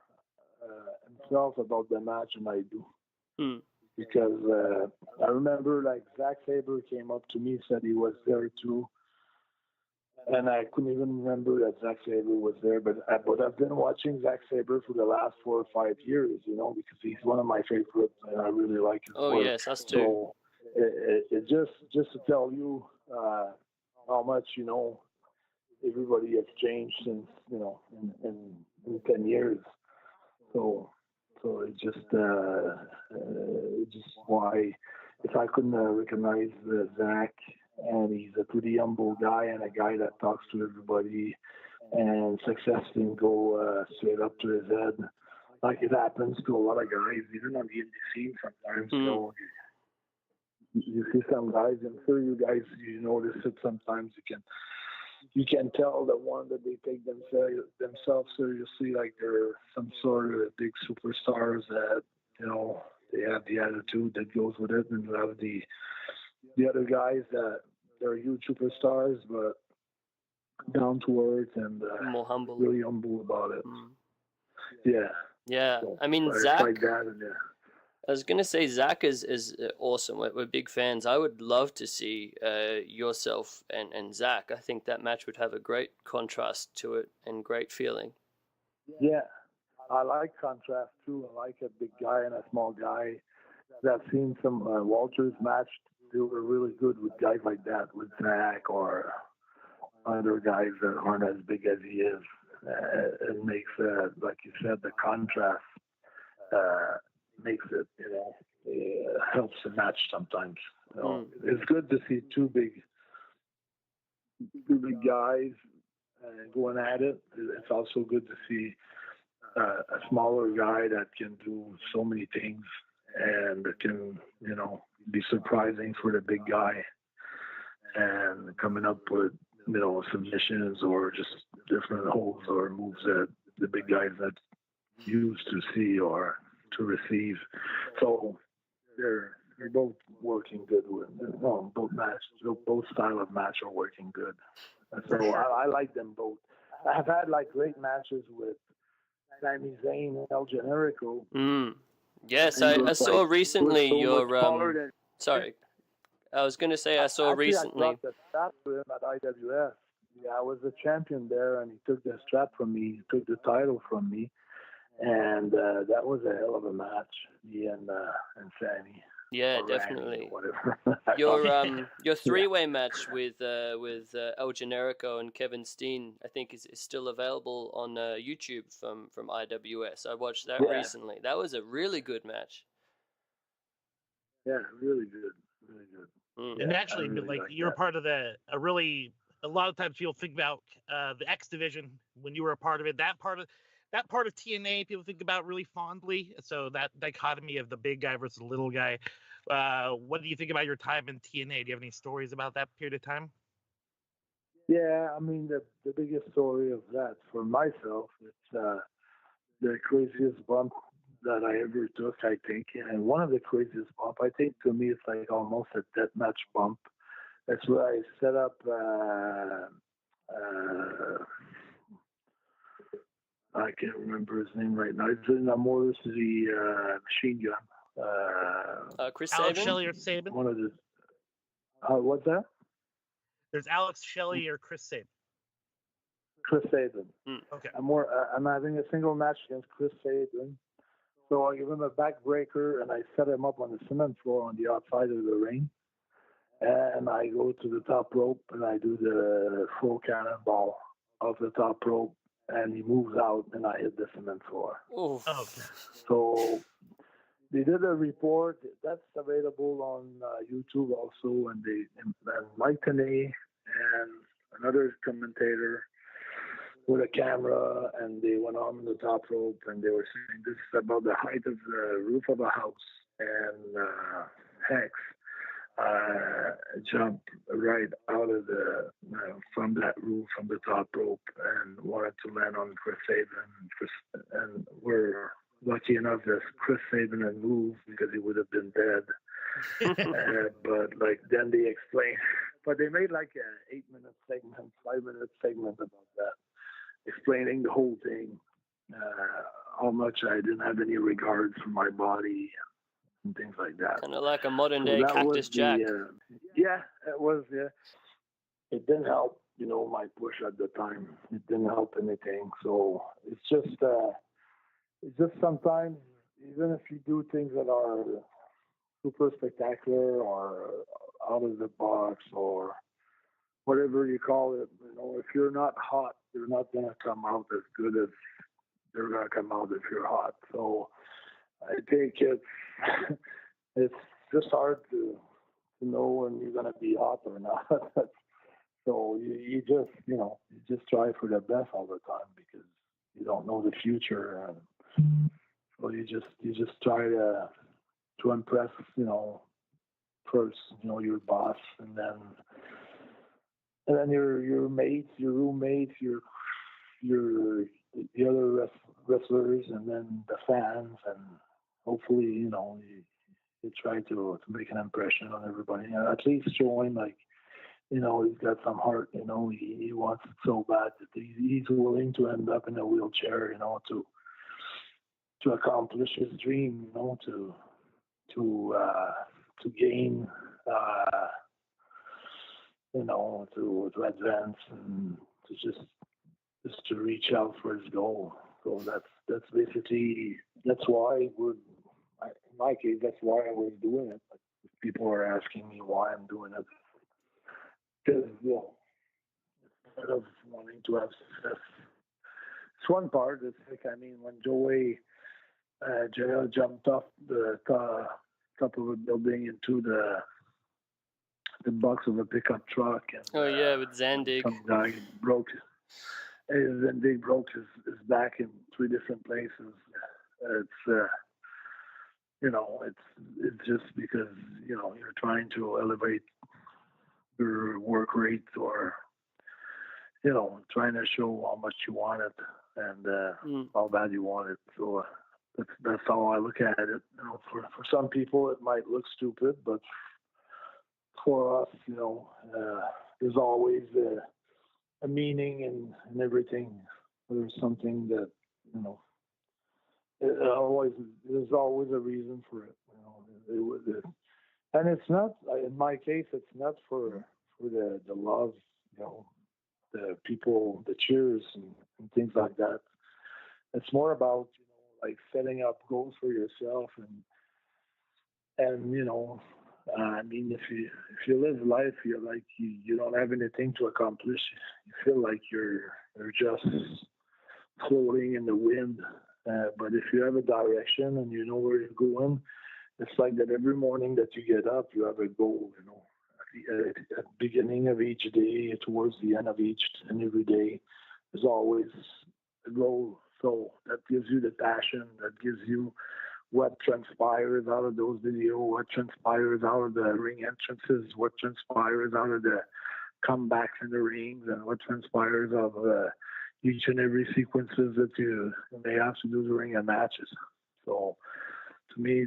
himself about the match than I do. Because I remember like Zack Sabre came up to me, said he was there too, and I couldn't even remember that Zack Sabre was there. But I've been watching Zack Sabre for the last 4 or 5 years, because he's one of my favorites, and I really like his work. Oh yes, us too. So it just to tell you how much everybody has changed since in 10 years. So it's just why if I couldn't recognize Zach, and he's a pretty humble guy and a guy that talks to everybody, and success didn't go straight up to his head like it happens to a lot of guys, even on the indie scene sometimes. You see some guys, I'm sure you guys notice it sometimes. You can tell the one that they take themselves seriously, like they're some sort of big superstars that they have the attitude that goes with it, and you have the other guys that they're huge superstars but down to earth and more humble, really humble about it. Yeah. So, I mean, it's Zach. like that, and I was gonna say Zach is awesome. We're big fans. I would love to see yourself and Zach. I think that match would have a great contrast to it and great feeling. Yeah, I like contrast too. I like a big guy and a small guy. I've seen some Walters match. They were really good with guys like that, with Zach or other guys that aren't as big as he is. It makes, like you said, the contrast makes it, helps the match sometimes. It's good to see two big guys going at it. It's also good to see a smaller guy that can do so many things and can, be surprising for the big guy, and coming up with submissions or just different holds or moves that the big guys that used to see or to receive. So they're both working good with both style of match are working good. And so I like them both. I've had like great matches with Sami Zayn and El Generico. Yes, I saw recently your than, sorry. I was going to say I saw recently. I dropped the strap to him at IWS. Yeah, I was the champion there, and he took the strap from me. He took the title from me, and that was a hell of a match. He and Sammy. Yeah, definitely. Your three-way match with El Generico and Kevin Steen, I think, is still available on YouTube from IWS. I watched that recently. That was a really good match. Yeah, really good, really good. And actually, really you're part of a lot of times people think about the X division when you were a part of it. That part of TNA people think about really fondly. So that dichotomy of the big guy versus the little guy. What do you think about your time in TNA? Do you have any stories about that period of time? Yeah, I mean the biggest story of that for myself, it's the craziest bump that I ever took, I think. And one of the craziest bump, I think to me it's like almost a deathmatch bump. That's where I set up I can't remember his name right now. It's in the Motor City Machine Gun. Chris Alex Sabin? Shelley or Sabin? One of the what's that? There's Alex Shelley or Chris Sabin. Chris Sabin. Okay. I'm having a single match against Chris Sabin. So I give him a backbreaker and I set him up on the cement floor on the outside of the ring. And I go to the top rope and I do the full cannonball off the top rope, and he moves out and I hit the cement floor. Oof. Oh. So they did a report that's available on YouTube also, and Mike Tenay and another commentator with a camera, and they went on the top rope and they were saying this is about the height of the roof of a house, and Hex jumped right out of from that roof, from the top rope, and wanted to land on Chris Sabin. And we're lucky enough that Chris Sabin had moved because he would have been dead. But then they explained, but they made like a 5-minute segment about that, explaining the whole thing, how much I didn't have any regard for my body and things like that. Kind of like a modern-day Cactus Jack. Yeah, it was. Yeah, it didn't help, my push at the time. It didn't help anything. So it's just sometimes, even if you do things that are super spectacular or out of the box or whatever you call it, if you're not hot, you're not going to come out as good as they're going to come out if you're hot. So I think it's just hard to know when you're going to be hot or not. So you just try for the best all the time because you don't know the future, and so you just try to impress, first, your boss, and then your mates, your roommates, the other wrestlers, and then the fans, and hopefully, you try to make an impression on everybody. At least showing he's got some heart. He wants it so bad that he's willing to end up in a wheelchair, to accomplish his dream, to gain, to advance, and to just to reach out for his goal. So that's basically, in my case, that's why I was doing it. But if people are asking me why I'm doing it, because instead of wanting to have success, it's one part. It's when Joey Janela jumped off the top of a building into the box of a pickup truck, and with Zandig. Some guy broke his back in 3 different places. It's just because you're trying to elevate your work rate or trying to show how much you want it and how bad you want it. So that's how I look at it. For some people it might look stupid, but for us, there's always a meaning in everything. There's something that there's always a reason for it. And it's not, in my case, it's not for the love, the people, the cheers and things like that. It's more about like setting up goals for yourself and I mean, if you live life, you're like you don't have anything to accomplish. You feel like you're just floating in the wind. But if you have a direction and you know where you're going, it's like that every morning that you get up, you have a goal. At the beginning of each day, towards the end of each and every day, there's always a goal. So that gives you the passion. That gives you what transpires out of those videos, what transpires out of the ring entrances, what transpires out of the comebacks in the rings, and what transpires of each and every sequences that you may have to do during a matches. So to me,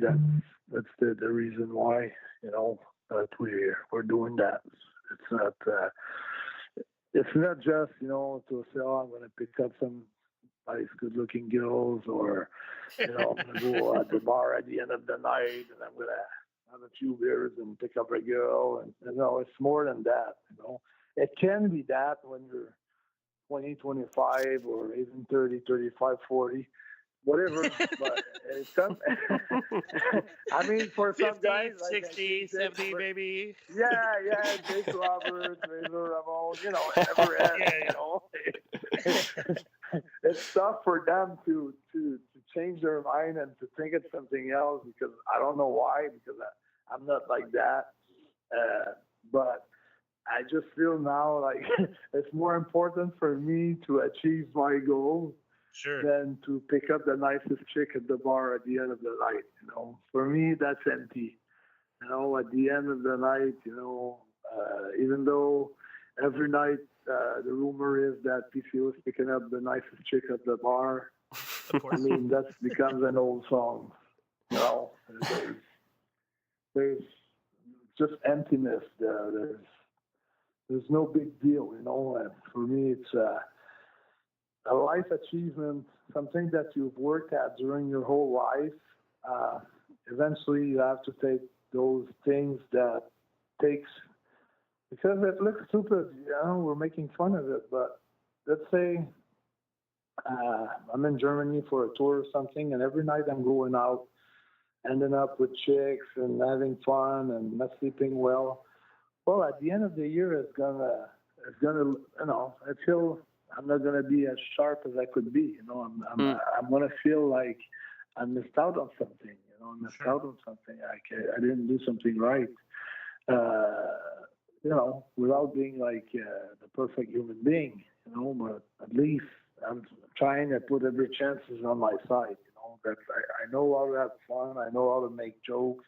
that's the reason why that we're doing that. It's not just to say, oh, I'm going to pick up some nice, good-looking girls, or I'm going to go at the bar at the end of the night, and I'm going to have a few beers and pick up a girl. And it's more than that. It can be that when you're 20, 25, or even 30, 35, 40, whatever. But I mean, for 50, some guys, 60, 70, maybe. Yeah, Jake Roberts, Razor Ramon, never end. It's tough for them to change their mind and to think of something else, because I don't know why, because I'm not like that. But I just feel now like it's more important for me to achieve my goal than to pick up the nicest chick at the bar at the end of the night. For me, that's empty. At the end of the night, even though every night the rumor is that PCO is picking up the nicest chick at the bar, I mean, that becomes an old song. There's just emptiness there. There's no big deal, And for me, it's a life achievement, something that you've worked at during your whole life. Eventually, you have to take those things that takes, because it looks stupid, we're making fun of it, but let's say I'm in Germany for a tour or something, and every night I'm going out, ending up with chicks and having fun and not sleeping well. Well, at the end of the year, it's gonna, I feel I'm not gonna be as sharp as I could be. I'm gonna feel like I missed out on something. Out on something. I didn't do something right. Without being like the perfect human being. But at least I'm trying to put every chances on my side. That I know how to have fun. I know how to make jokes.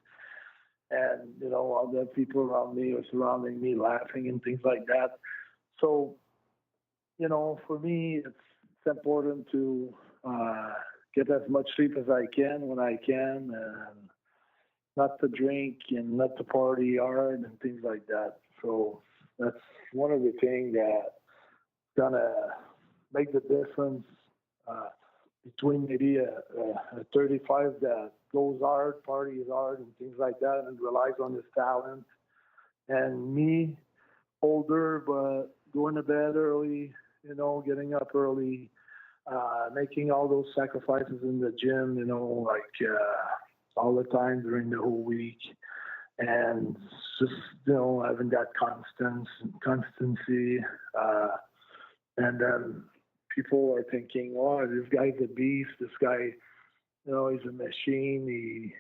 And, all the people around me are surrounding me laughing and things like that. So, for me, it's important to get as much sleep as I can when I can, and not to drink and not to party hard and things like that. So that's one of the things that's going to make the difference between maybe a 35 that goes hard, parties hard, and things like that, and relies on his talent, and me, older but going to bed early, getting up early, making all those sacrifices in the gym, all the time during the whole week, and just having that constancy, and then people are thinking, "Oh, this guy's a beast. This guy, he's a machine. He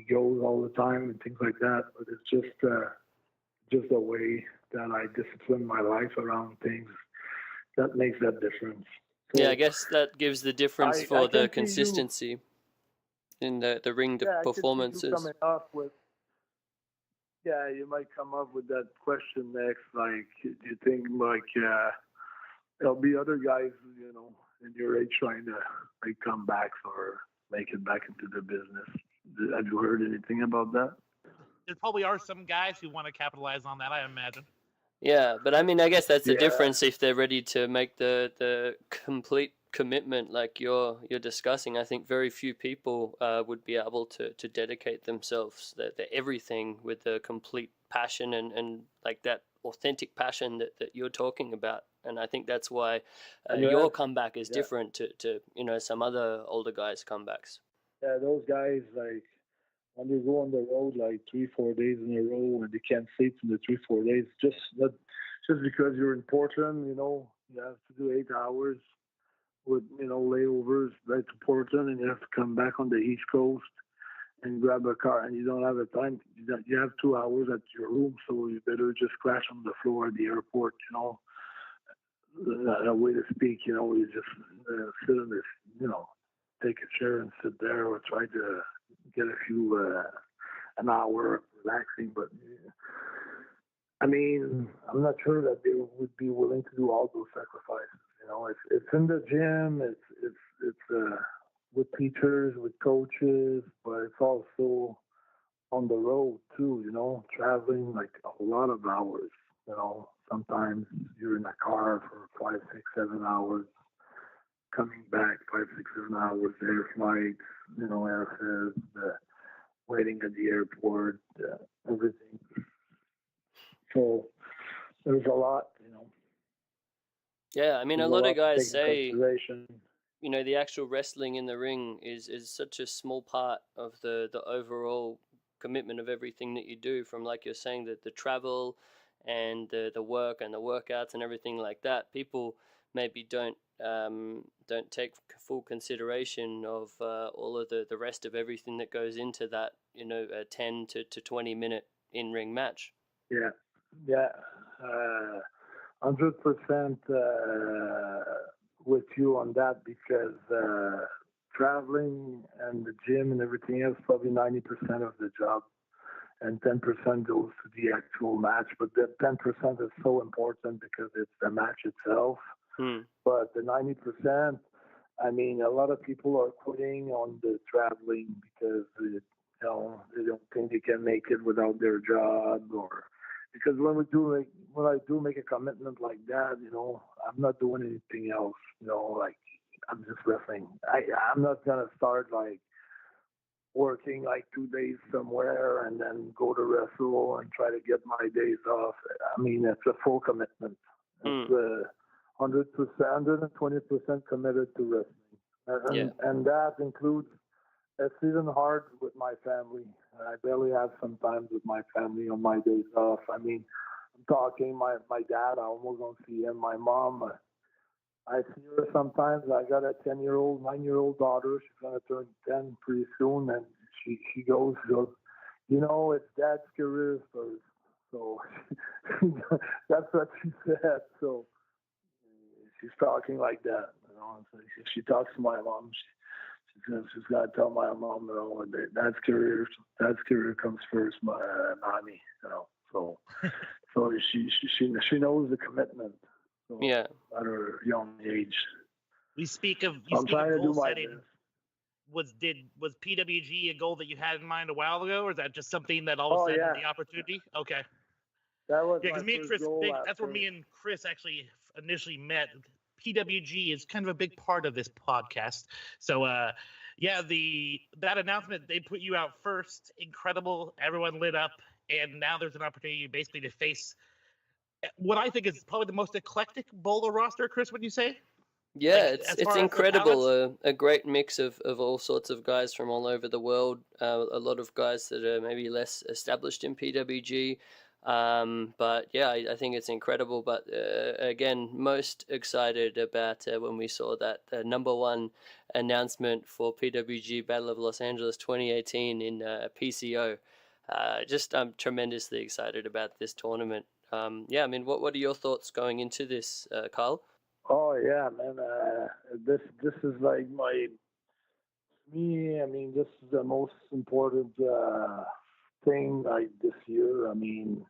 goes all the time and things like that." But it's just a way that I discipline my life around things that makes that difference. So, yeah, I guess that gives the difference for the consistency in the ring performances. You might come up with that question next, like, do you think, like, there'll be other guys, in your age trying to make comebacks or make it back into the business. Have you heard anything about that? There probably are some guys who want to capitalize on that, I imagine. Yeah, but I mean, I guess that's the difference if they're ready to make the complete commitment like you're discussing. I think very few people would be able to dedicate themselves, the everything with the complete passion and like that authentic passion that you're talking about. And I think that's why your comeback is different to some other older guys' comebacks. Yeah, those guys, like, when they go on the road like 3-4 days in a row and they can't sleep in the 3-4 days, just because you're in Portland, you have to do 8 hours with, layovers right to Portland, and you have to come back on the East Coast and grab a car, and you don't have the time. You have 2 hours at your room, so you better just crash on the floor at the airport, a way to speak, you just sit in this, take a chair and sit there or try to get an hour relaxing. But I mean, I'm not sure that they would be willing to do all those sacrifices. It's in the gym, it's with teachers, with coaches, but it's also on the road too, traveling like a lot of hours. Sometimes you're in a car for 5, 6, 7 hours, coming back 5, 6, 7 hours, air flights, airfares, waiting at the airport, everything. So there's a lot, Yeah, I mean, a lot of guys say, the the actual wrestling in the ring is such a small part of the overall commitment of everything that you do, from, like you're saying, the travel and the work and the workouts and everything like that. People maybe don't take full consideration of all of the rest of everything that goes into that, a 10 to 20 minute in-ring match. Yeah, 100% with you on that, because traveling and the gym and everything else, probably 90% of the job, and 10% goes to the actual match. But that 10% is so important because it's the match itself. But the 90%, I mean, a lot of people are quitting on the traveling because they don't think they can make it without their job, or because when I do make a commitment like that, I'm not doing anything else. Like, I'm just wrestling. I'm not gonna start like working like 2 days somewhere and then go to wrestle and try to get my days off. I mean, it's a full commitment. It's 100%, 120% committed to wrestling. And that includes, it's even hard with my family. I barely have some time with my family on my days off. I mean, I'm talking my dad, I almost don't see him. My mom, I see her sometimes. I got a 9-year-old daughter. She's going to turn 10 pretty soon. And she goes, it's dad's career first. So that's what she said. So she's talking like that. So she talks to my mom. She's got to tell my mom, dad's career comes first, mommy. So she knows the commitment. So, at her young age. We speak of goal setting. Was PWG a goal that you had in mind a while ago, or is that just something that all of a sudden the opportunity? Okay. That was because me and Chris, that's where me and Chris actually initially met. PWG is kind of a big part of this podcast. So, that announcement, they put you out first. Incredible. Everyone lit up. And now there's an opportunity basically to face what I think is probably the most eclectic BOLA roster, Chris, would you say? Yeah, it's incredible. A great mix of all sorts of guys from all over the world. A lot of guys that are maybe less established in PWG. But yeah, I think it's incredible. But again, most excited about when we saw that number one announcement for PWG Battle of Los Angeles 2018 in PCO. I'm tremendously excited about this tournament. I mean, what are your thoughts going into this, Carl? Oh yeah, man. This is like me. I mean, this is the most important thing like this year. I mean,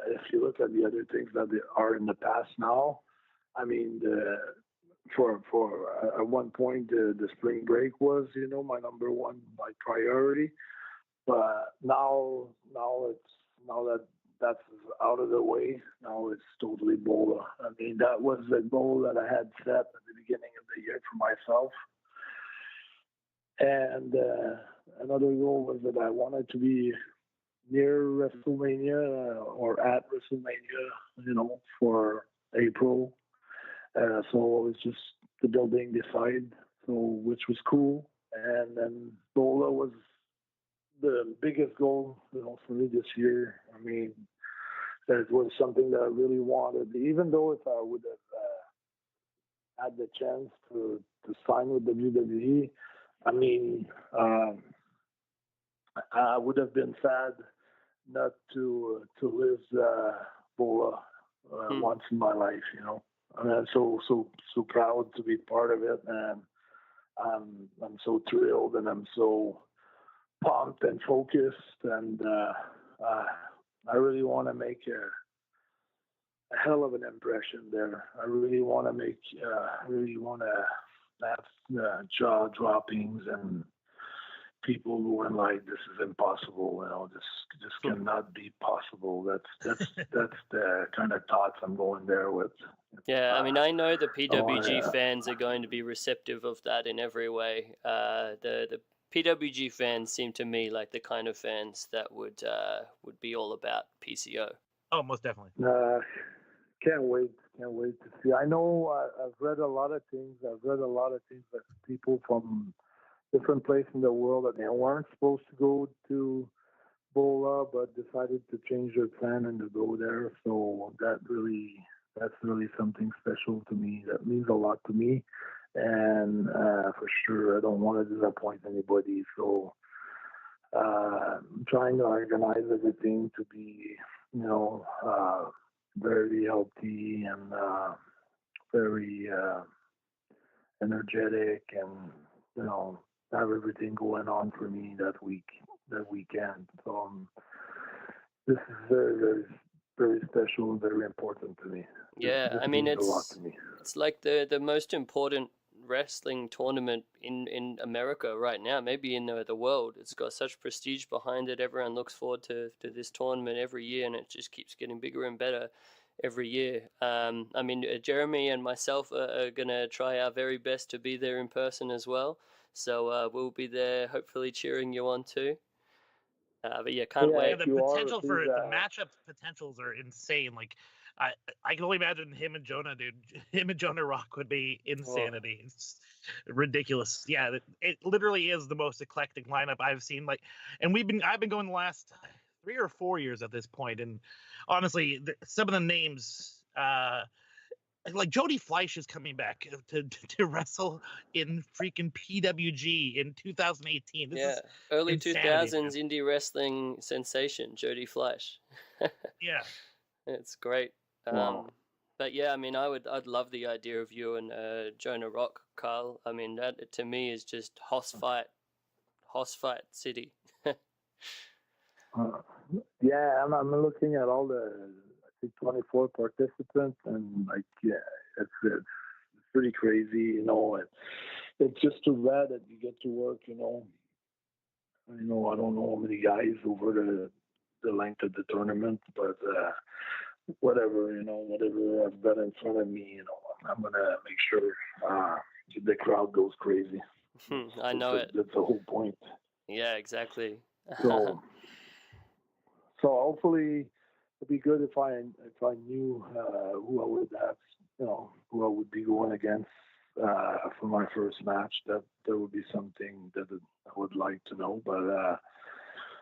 if you look at the other things that are in the past now, I mean, for at one point the spring break was, my number one, my priority. But now that that's out of the way, now it's totally BOLA. I mean, that was the goal that I had set at the beginning of the year for myself. And another goal was that I wanted to be near WrestleMania or at WrestleMania, for April. So it was just the building decide, which was cool. And then BOLA was the biggest goal, for me this year. I mean, it was something that I really wanted, even though if I would have had the chance to sign with WWE, I mean, I would have been sad not to live BOLA once in my life, I mean, I'm so proud to be part of it, and I'm so thrilled, and I'm so pumped and focused, and I really want to make a hell of an impression there. I really want to have jaw droppings and people going like, "This is impossible," this cannot be possible. That's the kind of thoughts I'm going there with. Yeah, I mean, I know the PWG fans are going to be receptive of that in every way. The PWG fans seem to me like the kind of fans that would be all about PCO. Oh, most definitely. Can't wait to see. I know I've read a lot of things. That people from different places in the world that they weren't supposed to go to BOLA, but decided to change their plan and to go there. So that's really something special to me. That means a lot to me. And for sure, I don't want to disappoint anybody. So I'm trying to organize everything to be, very healthy and very energetic, and have everything going on for me that weekend. So this is very, very, very special and very important to me. Yeah, I mean, it's like the most important wrestling tournament in America right now, maybe in the world. It's got such prestige behind it. Everyone looks forward to this tournament every year, and it just keeps getting bigger and better every year. I mean, Jeremy and myself are going to try our very best to be there in person as well. So we'll be there, hopefully cheering you on too. But yeah, can't wait. The potential for the matchup potentials are insane. Like, I can only imagine him and Jonah, dude. Him and Jonah Rock would be insanity. Oh. It's ridiculous. Yeah, it literally is the most eclectic lineup I've seen. Like, and I've been going the last 3 or 4 years at this point, and honestly, some of the names, like Jody Fleisch is coming back to wrestle in freaking PWG in 2018. This is early insanity, 2000s indie wrestling sensation, Jody Fleisch. Yeah, it's great. Wow. But yeah, I mean, I'd love the idea of you and Jonah Rock, Carl. I mean, that to me is just Hoss fight city. Yeah, I'm looking at all the 24 participants, and it's pretty crazy, It's just too bad that you get to work, I don't know how many guys over the length of the tournament, but whatever I've got in front of me, I'm gonna make sure the crowd goes crazy. I know it. That's the whole point. Yeah, exactly. So hopefully it'd be good if I knew who I would have, who I would be going against for my first match. That would be something that I would like to know. But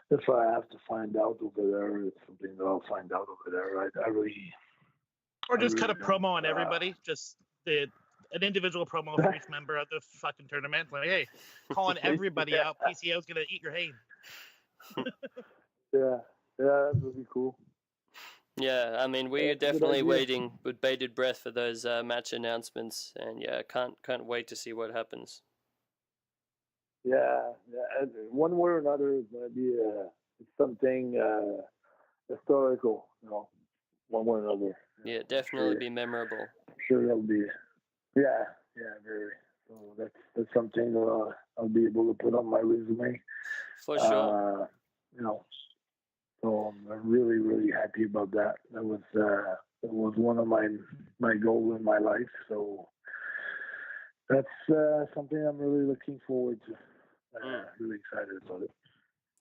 if I have to find out over there, it's something that I'll find out over there. I really. Or just cut a promo on everybody. Just an individual promo for each member of the fucking tournament. Like, hey, calling everybody out. PCO's gonna eat your hay. Yeah, that would be cool. Yeah, I mean, we're definitely waiting with bated breath for those match announcements, and yeah, can't wait to see what happens. Yeah, one way or another, it's going to be something historical, one way or another. Yeah, definitely be memorable. sure that'll be, yeah, very. So that's something I'll be able to put on my resume. For sure. You know, so I'm really, really happy about that. That was one of my goals in my life. So that's something I'm really looking forward to. Really excited about it.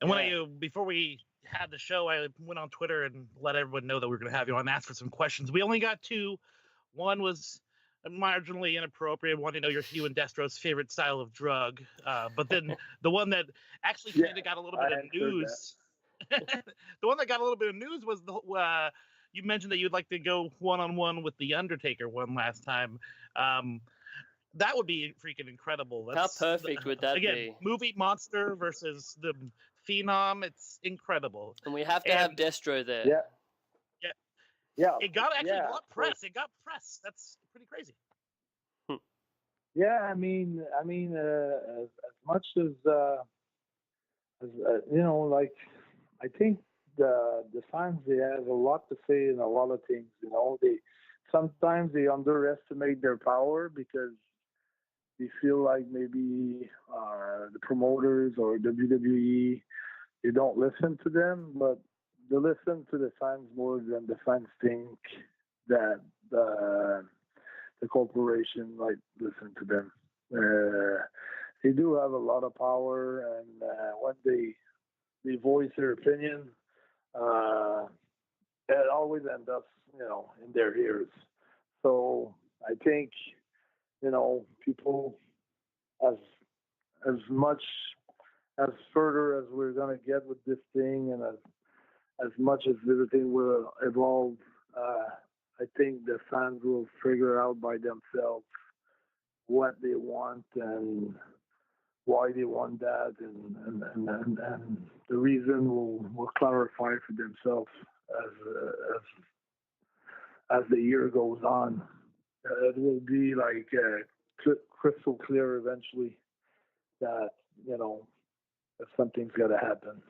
And before we had the show, I went on Twitter and let everyone know that we were going to have you on and ask for some questions. We only got 2. One was marginally inappropriate, wanting to know you and Destro's favorite style of drug. But then the one that actually kind of got a little bit of news. The one that got a little bit of news was you mentioned that you'd like to go one-on-one with The Undertaker one last time. That would be freaking incredible. How perfect would that be? Movie monster versus the Phenom. It's incredible. And we have to have Destro there. Yeah. It got got press. It got press. That's pretty crazy. Yeah, I mean, as much as like I think the fans, they have a lot to say in a lot of things. They sometimes they underestimate their power because they feel like maybe the promoters or WWE, they don't listen to them, but they listen to the fans more than the fans think that the corporation might listen to them. They do have a lot of power, and when they voice their opinion, it always ends up, in their ears. So I think, people, as much as further as we're gonna get with this thing, and as much as everything will evolve, I think the fans will figure out by themselves what they want and why they want that, and the reason will clarify for themselves as the year goes on. It will be like crystal clear eventually that if something's got to happen.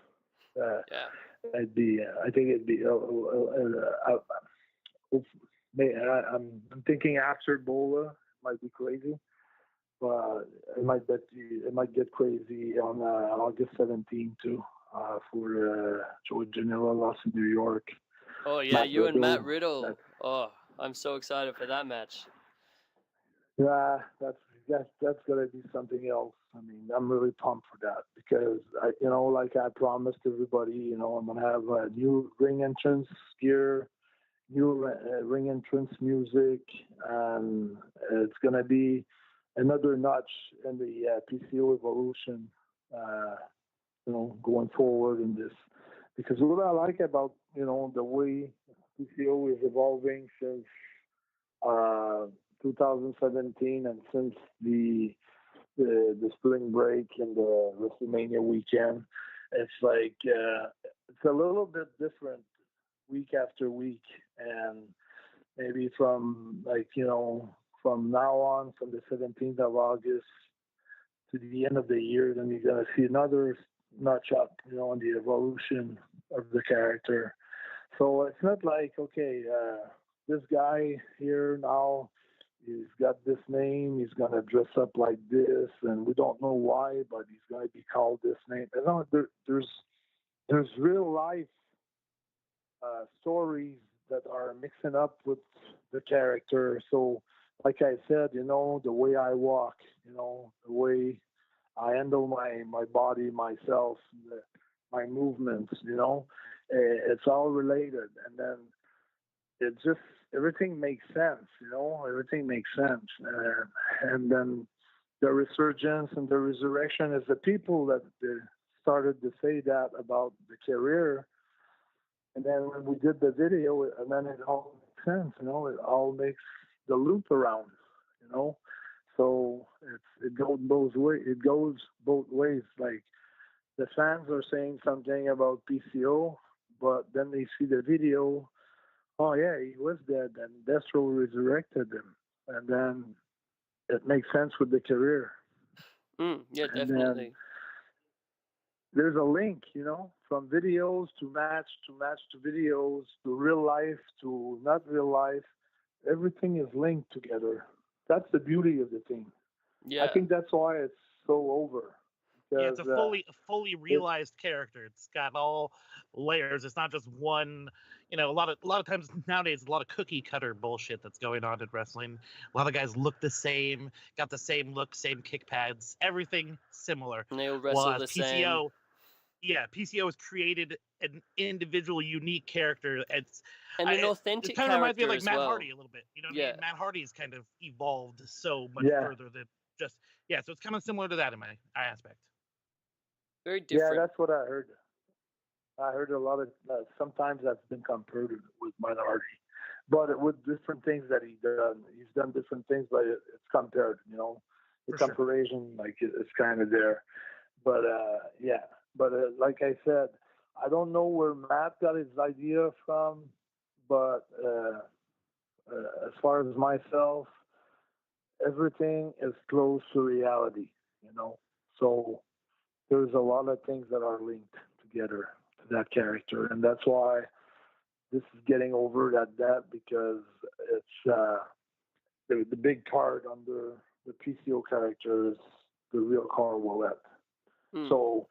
I think it'd be. I'm thinking after BOLA, it might be crazy, but it might get crazy on August 17th too, for Joey Janela lost in New York. Oh yeah, you and Matt Riddle. I'm so excited for that match. Yeah, that's gonna be something else. I mean, I'm really pumped for that because like I promised everybody, I'm gonna have a new ring entrance gear, new ring entrance music, and it's gonna be another notch in the PCO evolution, going forward in this. Because what I like about the way PCO is evolving since 2017 and since the spring break and the WrestleMania weekend, it's like it's a little bit different week after week, and maybe from from now on, from the 17th of August to the end of the year, then you're gonna see another notch up, on the evolution of the character. So it's not like, okay, this guy here now, he's got this name, he's going to dress up like this, and we don't know why, but he's going to be called this name. There's real life stories that are mixing up with the character. So, like I said, the way I walk, the way I handle my body, myself, my movements, it's all related. And then it just, everything makes sense, everything makes sense. And then the resurgence and the resurrection is the people that started to say that about the career. And then when we did the video, and then it all makes sense, it all makes the loop around, So it goes both ways. It goes both ways. Like the fans are saying something about PCO, but then they see the video. Oh yeah, he was dead, and Destro resurrected him, and then it makes sense with the career. Yeah, definitely. There's a link, from videos to match to videos to real life to not real life. everything is linked together. That's the beauty of the thing. Yeah. I think that's why it's so over. Yeah, it's a Because, fully realized character. It's got all layers. It's not just one. A lot of times nowadays, a lot of cookie cutter bullshit that's going on in wrestling. A lot of guys look the same, got the same look, same kick pads, everything similar. And they all wrestle the PCO, yeah, PCO has created an individual, unique character. an It authentic kind of reminds me character of like as Matt well. Hardy a little bit. You know what I mean? Matt Hardy's kind of evolved so much Yeah. further than just so it's kind of similar to that in my aspect. Very different. Yeah, that's what I heard. I heard a lot of sometimes that's been compared with Minority, but with different things that he's done different things, but it's compared. The For sure. comparison, like it's kind of there. But like I said, I don't know where Matt got his idea from, but as far as myself, everything is close to reality. So there's a lot of things that are linked together to that character, and that's why this is getting over that because it's the big part under the PCO character is the real Carl Ouellet. So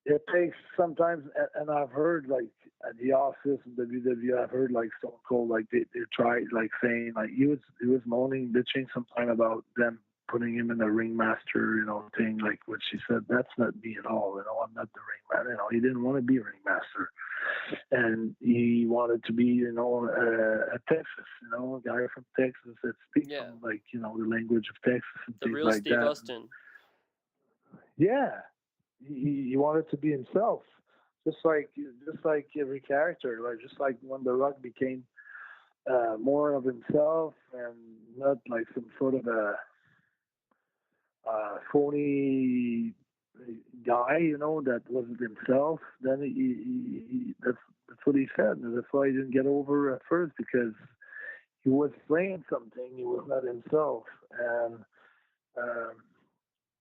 it takes sometimes, and I've heard like at the office in WWE, I've heard like Stone Cold, like they tried like saying like he was moaning, bitching sometime about them putting him in the ringmaster, thing, like what she said. That's not me at all. I'm not the ringmaster. He didn't want to be ringmaster, and he wanted to be, a Texas, a guy from Texas that speaks like the language of Texas and the things real like Steve that. Austin. Yeah, he wanted to be himself, just like every character, like just like when The Rock became more of himself and not like some sort of a phony guy, that wasn't himself. Then he that's what he said. And that's why he didn't get over at first, because he was playing something. He was not himself, and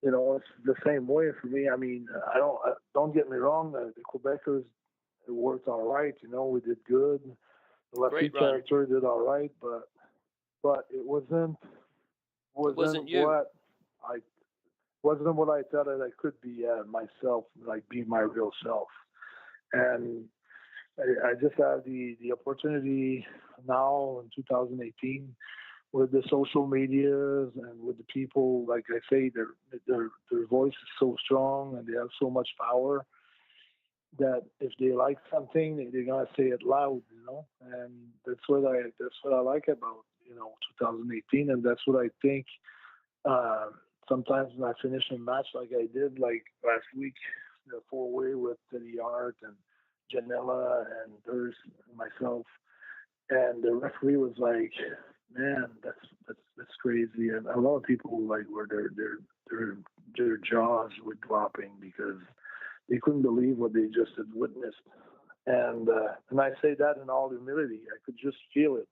it's the same way for me. I mean, don't get me wrong. The Quebecers worked all right. We did good. The Lefty character did all right, but it wasn't you. Wasn't what I thought that I could be myself, like be my real self. And I just have the opportunity now in 2018 with the social medias and with the people, like I say, their voice is so strong and they have so much power that if they like something, they're gonna say it loud, And that's what I like about 2018, and that's what I think. Sometimes when I finish a match like I did, like last week, the 4-way with Teddy Hart and Janela and Durst and myself, and the referee was like, "Man, that's crazy," and a lot of people like were their jaws were dropping because they couldn't believe what they just had witnessed, and I say that in all humility. I could just feel it.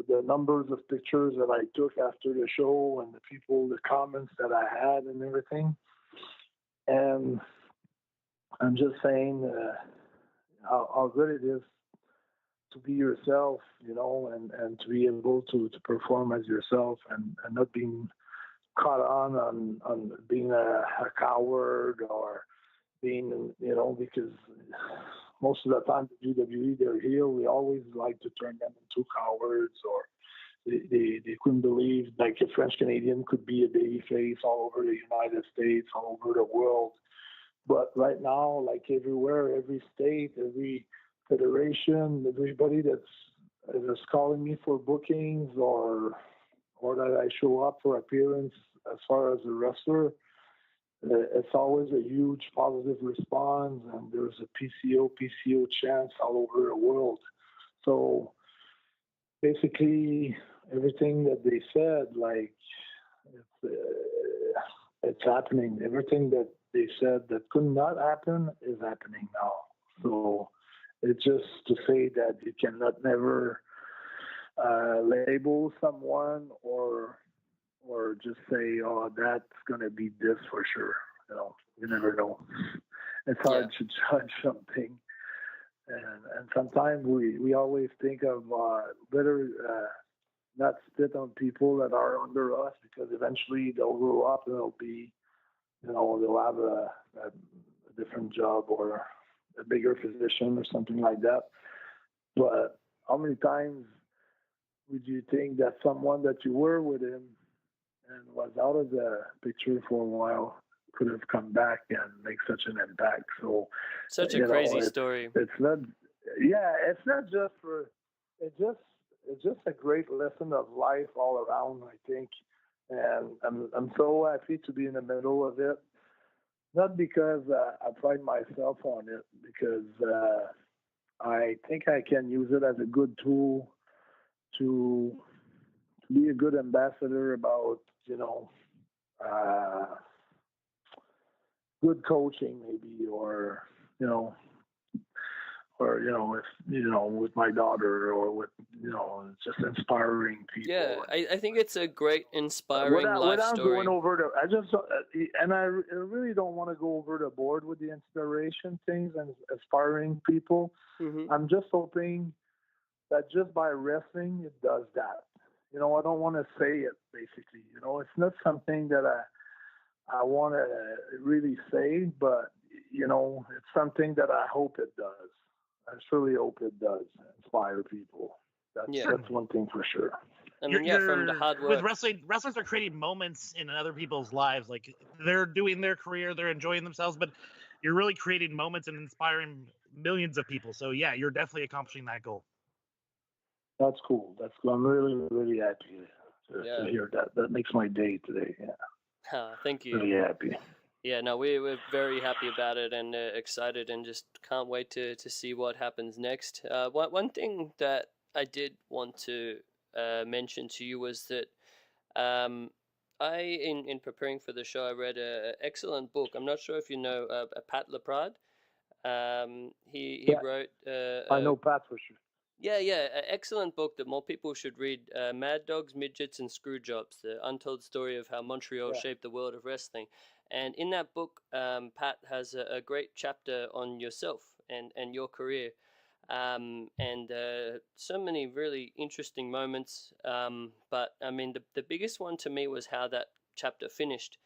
The numbers of pictures that I took after the show and the comments that I had and everything. And I'm just saying how good it is to be yourself, and to be able to perform as yourself and not being caught on being a coward or being, because most of the time the WWE, they're heel. We always like to turn them into cowards, or they couldn't believe like a French Canadian could be a baby face all over the United States, all over the world. But right now, like everywhere, every state, every federation, everybody that's calling me for bookings or that I show up for appearance as far as a wrestler, it's always a huge positive response, and there's a PCO chance all over the world. So basically, everything that they said, like it's happening. Everything that they said that could not happen is happening now. So it's just to say that you cannot never label someone or just say, oh, that's going to be this for sure. You never know. It's hard to judge something. And sometimes we always think of better not spit on people that are under us, because eventually they'll grow up and they'll be, they'll have a different job or a bigger position or something like that. But how many times would you think that someone that you were with him and was out of the picture for a while could have come back and make such an impact? So such a crazy story. It's not just for, it's just a great lesson of life all around, I think. And I'm so happy to be in the middle of it. Not because I pride myself on it, because I think I can use it as a good tool to be a good ambassador about, good coaching maybe, or with my daughter, or with, just inspiring people. Yeah, I think it's a great inspiring life story. Going over I really don't want to go over the board with the inspiration things and inspiring people. Mm-hmm. I'm just hoping that just by wrestling, it does that. I don't want to say it, basically. It's not something that I want to really say, but, it's something that I hope it does. I truly hope it does inspire people. That's one thing for sure. I mean, from the hard work. With wrestling, wrestlers are creating moments in other people's lives. Like, they're doing their career, they're enjoying themselves, but you're really creating moments and inspiring millions of people. So, yeah, you're definitely accomplishing that goal. That's cool. I'm really, really happy to hear that. That makes my day today. Yeah. Thank you. Really happy. Yeah, no, we're very happy about it and excited, and just can't wait to see what happens next. One thing that I did want to mention to you was that in preparing for the show, I read an excellent book. I'm not sure if you know Pat Laprade. He wrote. I know Pat for sure. Yeah, an excellent book that more people should read. Mad Dogs, Midgets, and Screwjobs: The Untold Story of How Montreal Shaped the World of Wrestling. And in that book, Pat has a great chapter on yourself and your career, and so many really interesting moments. But I mean, the biggest one to me was how that chapter finished,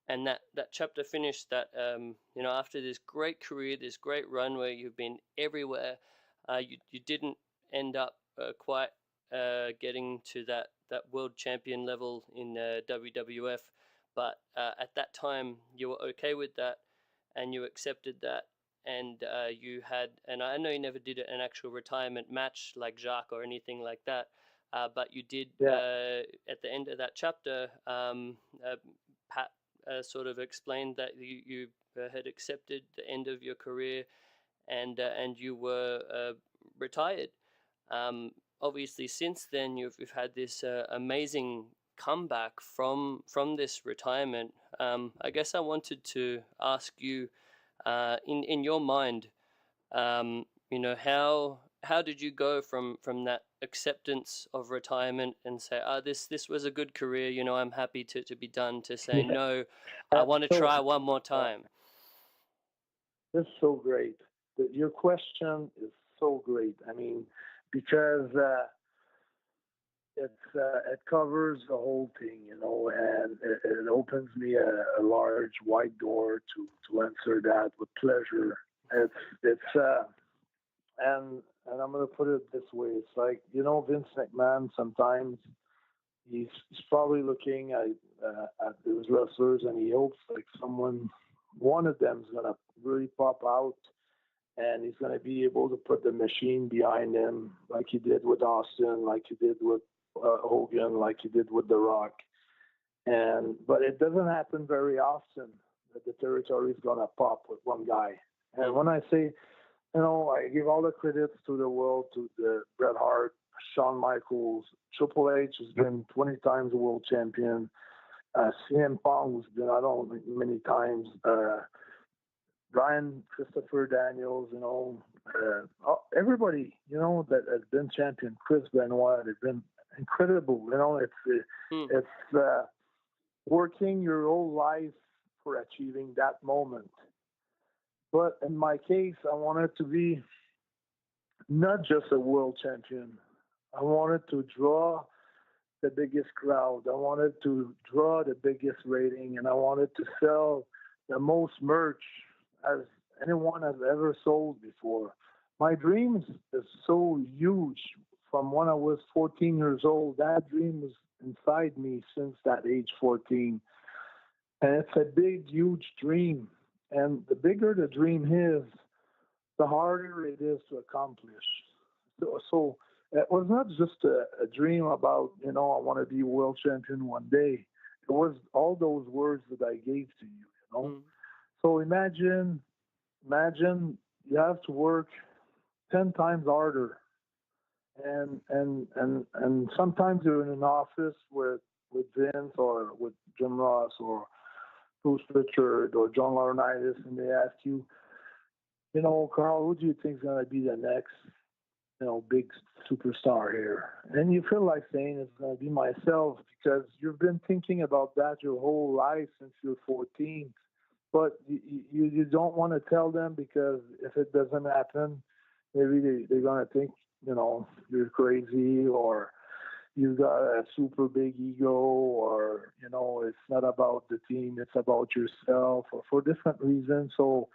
and that chapter finished that after this great career, this great run where you've been everywhere, you didn't end up quite getting to that world champion level in WWF. But at that time, you were okay with that, and you accepted that, and you had, and I know you never did an actual retirement match like Jacques or anything like that, but you did at the end of that chapter. Pat sort of explained that you had accepted the end of your career, and you were retired. Obviously, since then, you've had this amazing comeback from this retirement. I guess I wanted to ask you, in your mind, how did you go from that acceptance of retirement and say, this was a good career, I'm happy to be done, to say no, I want to try one more time? This is so great. Your question is so great. I mean, because it covers the whole thing, and it opens me a large, wide door to answer that with pleasure. It's and I'm gonna put it this way: it's like, Vince McMahon. Sometimes he's probably looking at those wrestlers, and he hopes like one of them is gonna really pop out, and he's gonna be able to put the machine behind him, like he did with Austin, like he did with Hogan, like he did with The Rock. But it doesn't happen very often that the territory is gonna pop with one guy. And when I say, I give all the credits to the world, to the Bret Hart, Shawn Michaels, Triple H has been 20 times a world champion, CM Punk's been, I don't know, many times, Brian Christopher Daniels, everybody, that has been champion, Chris Benoit, they've been incredible. It's working your whole life for achieving that moment. But in my case, I wanted to be not just a world champion. I wanted to draw the biggest crowd. I wanted to draw the biggest rating, and I wanted to sell the most merch as anyone has ever sold before. My dreams is so huge. From when I was 14 years old, that dream was inside me since that age 14. And it's a big, huge dream. And the bigger the dream is, the harder it is to accomplish. So it was not just a dream about, I want to be world champion one day. It was all those words that I gave to you, So imagine you have to work 10 times harder. And sometimes you're in an office with Vince or with Jim Ross or Bruce Richard or John Laurinaitis, and they ask you, Carl, who do you think is going to be the next, big superstar here? And you feel like saying it's going to be myself because you've been thinking about that your whole life since you're 14. But you don't want to tell them because if it doesn't happen, maybe they're going to think, you're crazy or you've got a super big ego or, it's not about the team, it's about yourself or for different reasons. So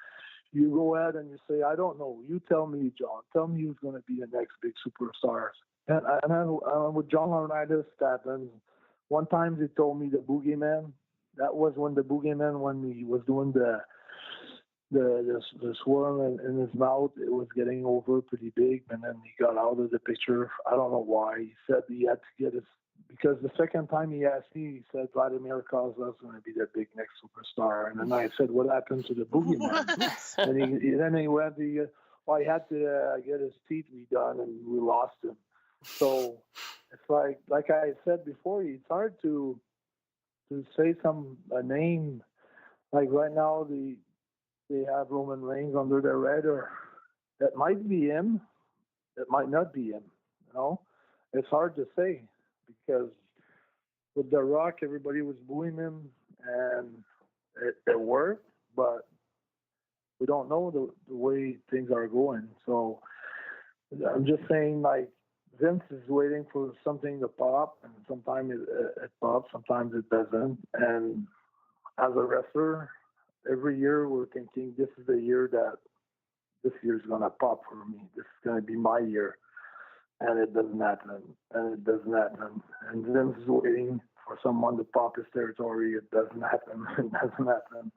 you go ahead and you say, I don't know. You tell me, John. Tell me who's going to be the next big superstars. And with John Laurinaitis, that one time he told me the boogeyman. That was when the boogeyman, when he was doing the swirl in his mouth, it was getting over pretty big, and then he got out of the picture. I don't know why. He said he had to get because the second time he asked me, he said Vladimir Kozlov's going to be the big next superstar. And then I said, what happened to the boogeyman? And he went, he had to get his teeth redone, and we lost him. So it's like I said before, it's hard to say a name. Like right now, they have Roman Reigns under their radar. That might be him. It might not be him. It's hard to say because with The Rock, everybody was booing him, and it worked. But we don't know the way things are going. So I'm just saying, Vince is waiting for something to pop, and sometimes it pops, sometimes it doesn't. And as a wrestler, every year we're thinking this is the year that this year's going to pop for me. This is going to be my year. And it doesn't happen. And it doesn't happen. And Vince is waiting for someone to pop his territory. It doesn't happen. It doesn't happen.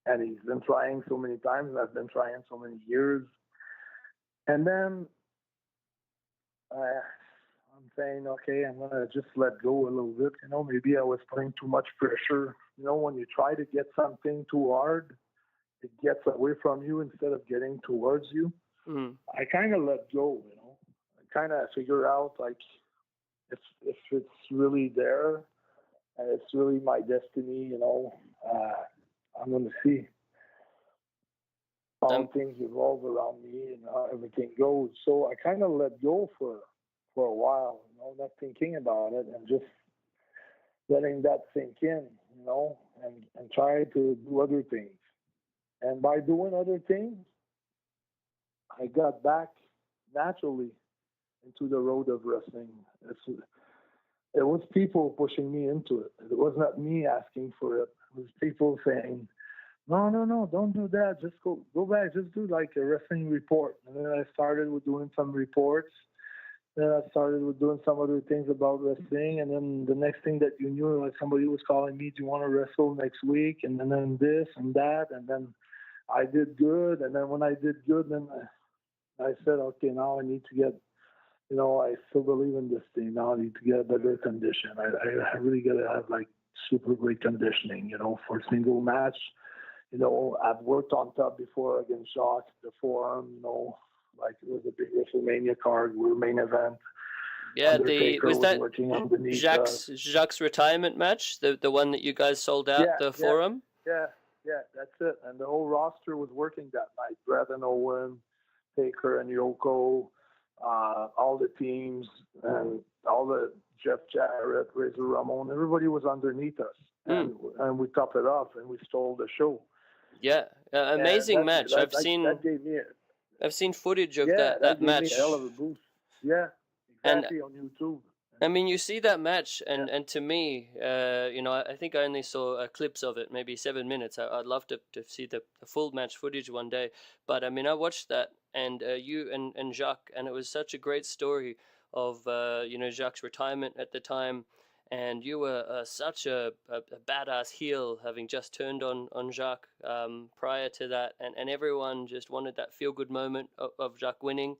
And he's been trying so many times, and I've been trying so many years. And then I'm saying, okay, I'm going to just let go a little bit. Maybe I was putting too much pressure. When you try to get something too hard, it gets away from you instead of getting towards you. I kind of let go, I kind of figure out, if it's really there and it's really my destiny, I'm going to see how things evolve around me and how everything goes. So I kind of let go for a while, not thinking about it and just letting that sink in, and try to do other things. And by doing other things, I got back naturally into the road of wrestling. It was people pushing me into it. It was not me asking for it. It was people saying, no, don't do that. Just go back. Just do a wrestling report. And then I started with doing some reports. Then I started with doing some other things about wrestling. And then the next thing that you knew, somebody was calling me, do you want to wrestle next week? And then this and that. And then I did good. And then when I did good, then I said, okay, now I need to get, I still believe in this thing. Now I need to get a better condition. I really got to have super great conditioning, for a single match. I've worked on top before against Jacques, the forum, it was a big WrestleMania card. We were main event. Yeah, was that Jacques' retirement match, the one that you guys sold out, forum? Yeah, that's it. And the whole roster was working that night. Brad and Owen, Taker and Yoko, all the teams, and all the Jeff Jarrett, Razor Ramon, everybody was underneath us. And we topped it off, and we stole the show. Yeah, amazing match. I've seen. That gave me I've seen footage of Yeah, that gave match. me a hell of a boost. Yeah, exactly, on YouTube. I mean, you see that match, and to me, you know, I think I only saw clips of it, maybe 7 minutes. I'd love to see the full match footage one day. But I mean, I watched that, and you and Jacques, and it was such a great story of you know, Jacques' retirement at the time, and you were such a badass heel, having just turned on Jacques prior to that, and everyone just wanted that feel good moment of Jacques winning.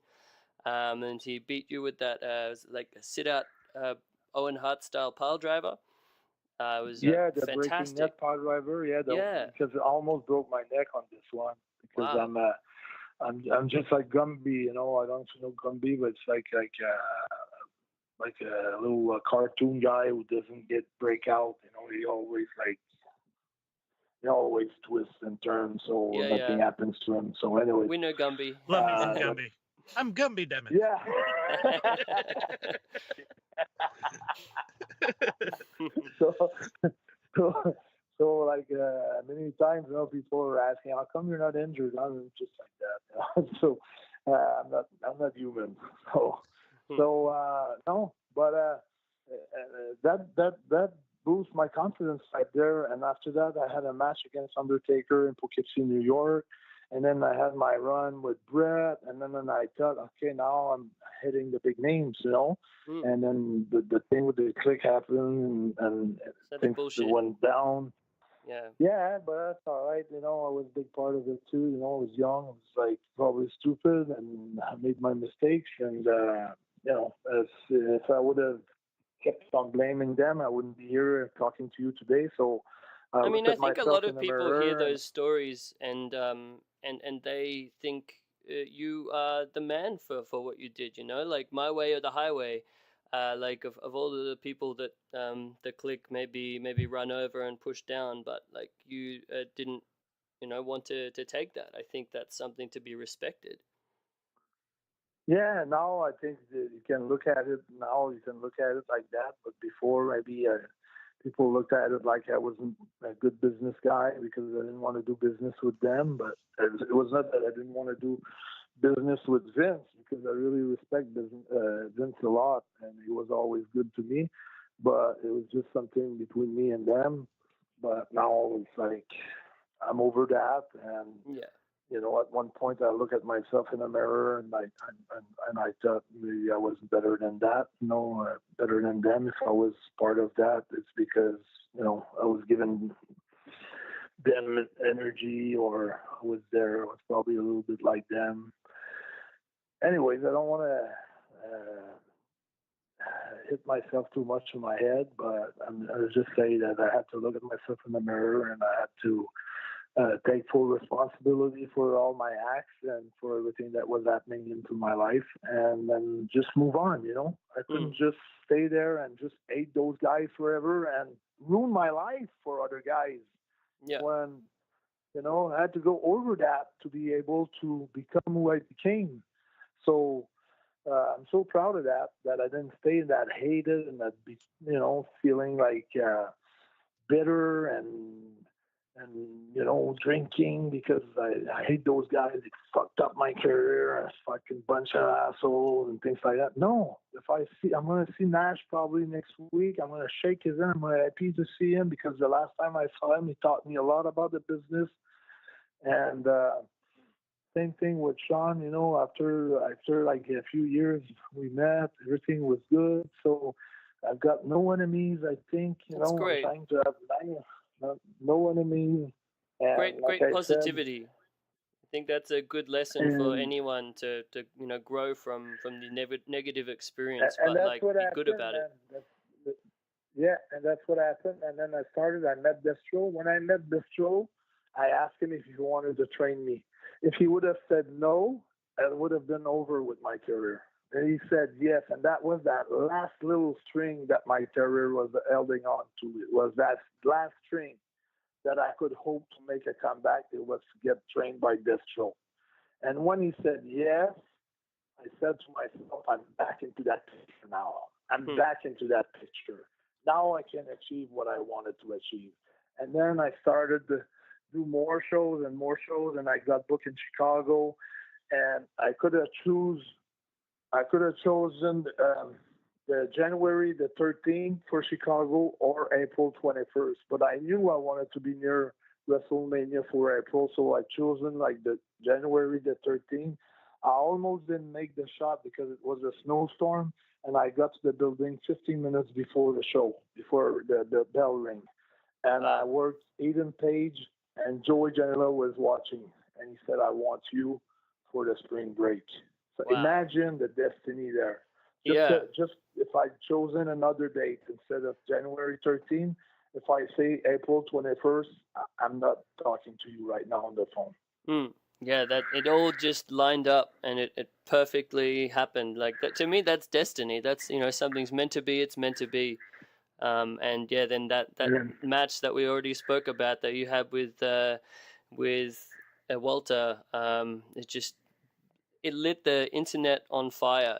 And he beat you with that like a sit out Owen Hart style pile driver. It was Yeah, the breaking fantastic. neck pile driver. Yeah, Yeah. because I almost broke my neck on this one because Wow. I'm just like Gumby, you know. I don't know if you know Gumby, but it's like a little cartoon guy who doesn't get break out. You know, he always twists and turns, so Yeah, nothing yeah. happens to him. So anyway, We know Gumby. Love me some Gumby. I'm Gumby, damn it. yeah. so, so like many times, you know, people are asking, "How come you're not injured?" I'm just like that. You know? So I'm not human. So no, but that boosts my confidence right there. And after that, I had a match against Undertaker in Poughkeepsie, New York. And then I had my run with Brett, and then I thought, okay, now I'm hitting the big names, you know. And then the thing with the click happened, and things went down. Yeah, but that's all right. You know, I was a big part of it too. You know, I was young. I was like probably stupid, and I made my mistakes. And you know, if I would have kept on blaming them, I wouldn't be here talking to you today. So I mean, I think a lot of people hear those stories and they think you are the man for what you did, you know, like My Way or the Highway. Like of all of the people that the click maybe run over and push down, but like you didn't, you know, want to take that. I think that's something to be respected. Yeah, now I think that you can look at it now. You can look at it like that, but before maybe people looked at it like I wasn't a good business guy because I didn't want to do business with them. But it was not that I didn't want to do business with Vince because I really respect Vince a lot, and he was always good to me. But it was just something between me and them. But now it's like I'm over that, and yeah. You know, at one point I look at myself in the mirror and I thought maybe I was better than that, you know, better than them. If I was part of that, it's because, you know, I was giving them energy, or I was there. I was probably a little bit like them. Anyways, I don't want to hit myself too much in my head, but I'll just say that I had to look at myself in the mirror and I had to take full responsibility for all my acts and for everything that was happening into my life, and then just move on. You know, I couldn't just stay there and just hate those guys forever and ruin my life for other guys. Yeah. When, you know, I had to go over that to be able to become who I became. So I'm so proud of that I didn't stay in that hated and that, you know, feeling like bitter and you know, drinking because I hate those guys. They fucked up my career, a fucking bunch of assholes and things like that. No, I'm gonna see Nash probably next week. I'm gonna shake his hand. I'm gonna happy to see him because the last time I saw him, he taught me a lot about the business. And same thing with Sean. You know, after like a few years we met, everything was good. So I've got no enemies. I think, you That's know, great. I'm trying to have no enemies. Great like positivity. I think that's a good lesson for anyone to you know, grow from the negative experience, and but that's like what be happened, good about it. Yeah, and that's what happened. And then I met Destro. When I met Destro, I asked him if he wanted to train me. If he would have said no, it would have been over with my career. And he said yes, and that was that last little string that my career was holding on to. It was that last string that I could hope to make a comeback. It was to get trained by Destro. And when he said yes, I said to myself, I'm back into that picture now. I'm back into that picture. Now I can achieve what I wanted to achieve. And then I started to do more shows, and I got booked in Chicago. and I could have chosen the January the 13th for Chicago or April 21st, but I knew I wanted to be near WrestleMania for April, so I chosen like the January the 13th. I almost didn't make the shot because it was a snowstorm, and I got to the building 15 minutes before the show, before the bell rang. And I worked Eden Page, and Joey Janela was watching, and he said, "I want you for the spring break." So imagine the destiny there. Just if I'd chosen another date instead of January 13th, if I say April 21st, I'm not talking to you right now on the phone. Yeah, that it all just lined up and it perfectly happened. Like that to me, that's destiny. That's something's meant to be. It's meant to be. And yeah, then that match that we already spoke about that you had with Walter, it lit the internet on fire.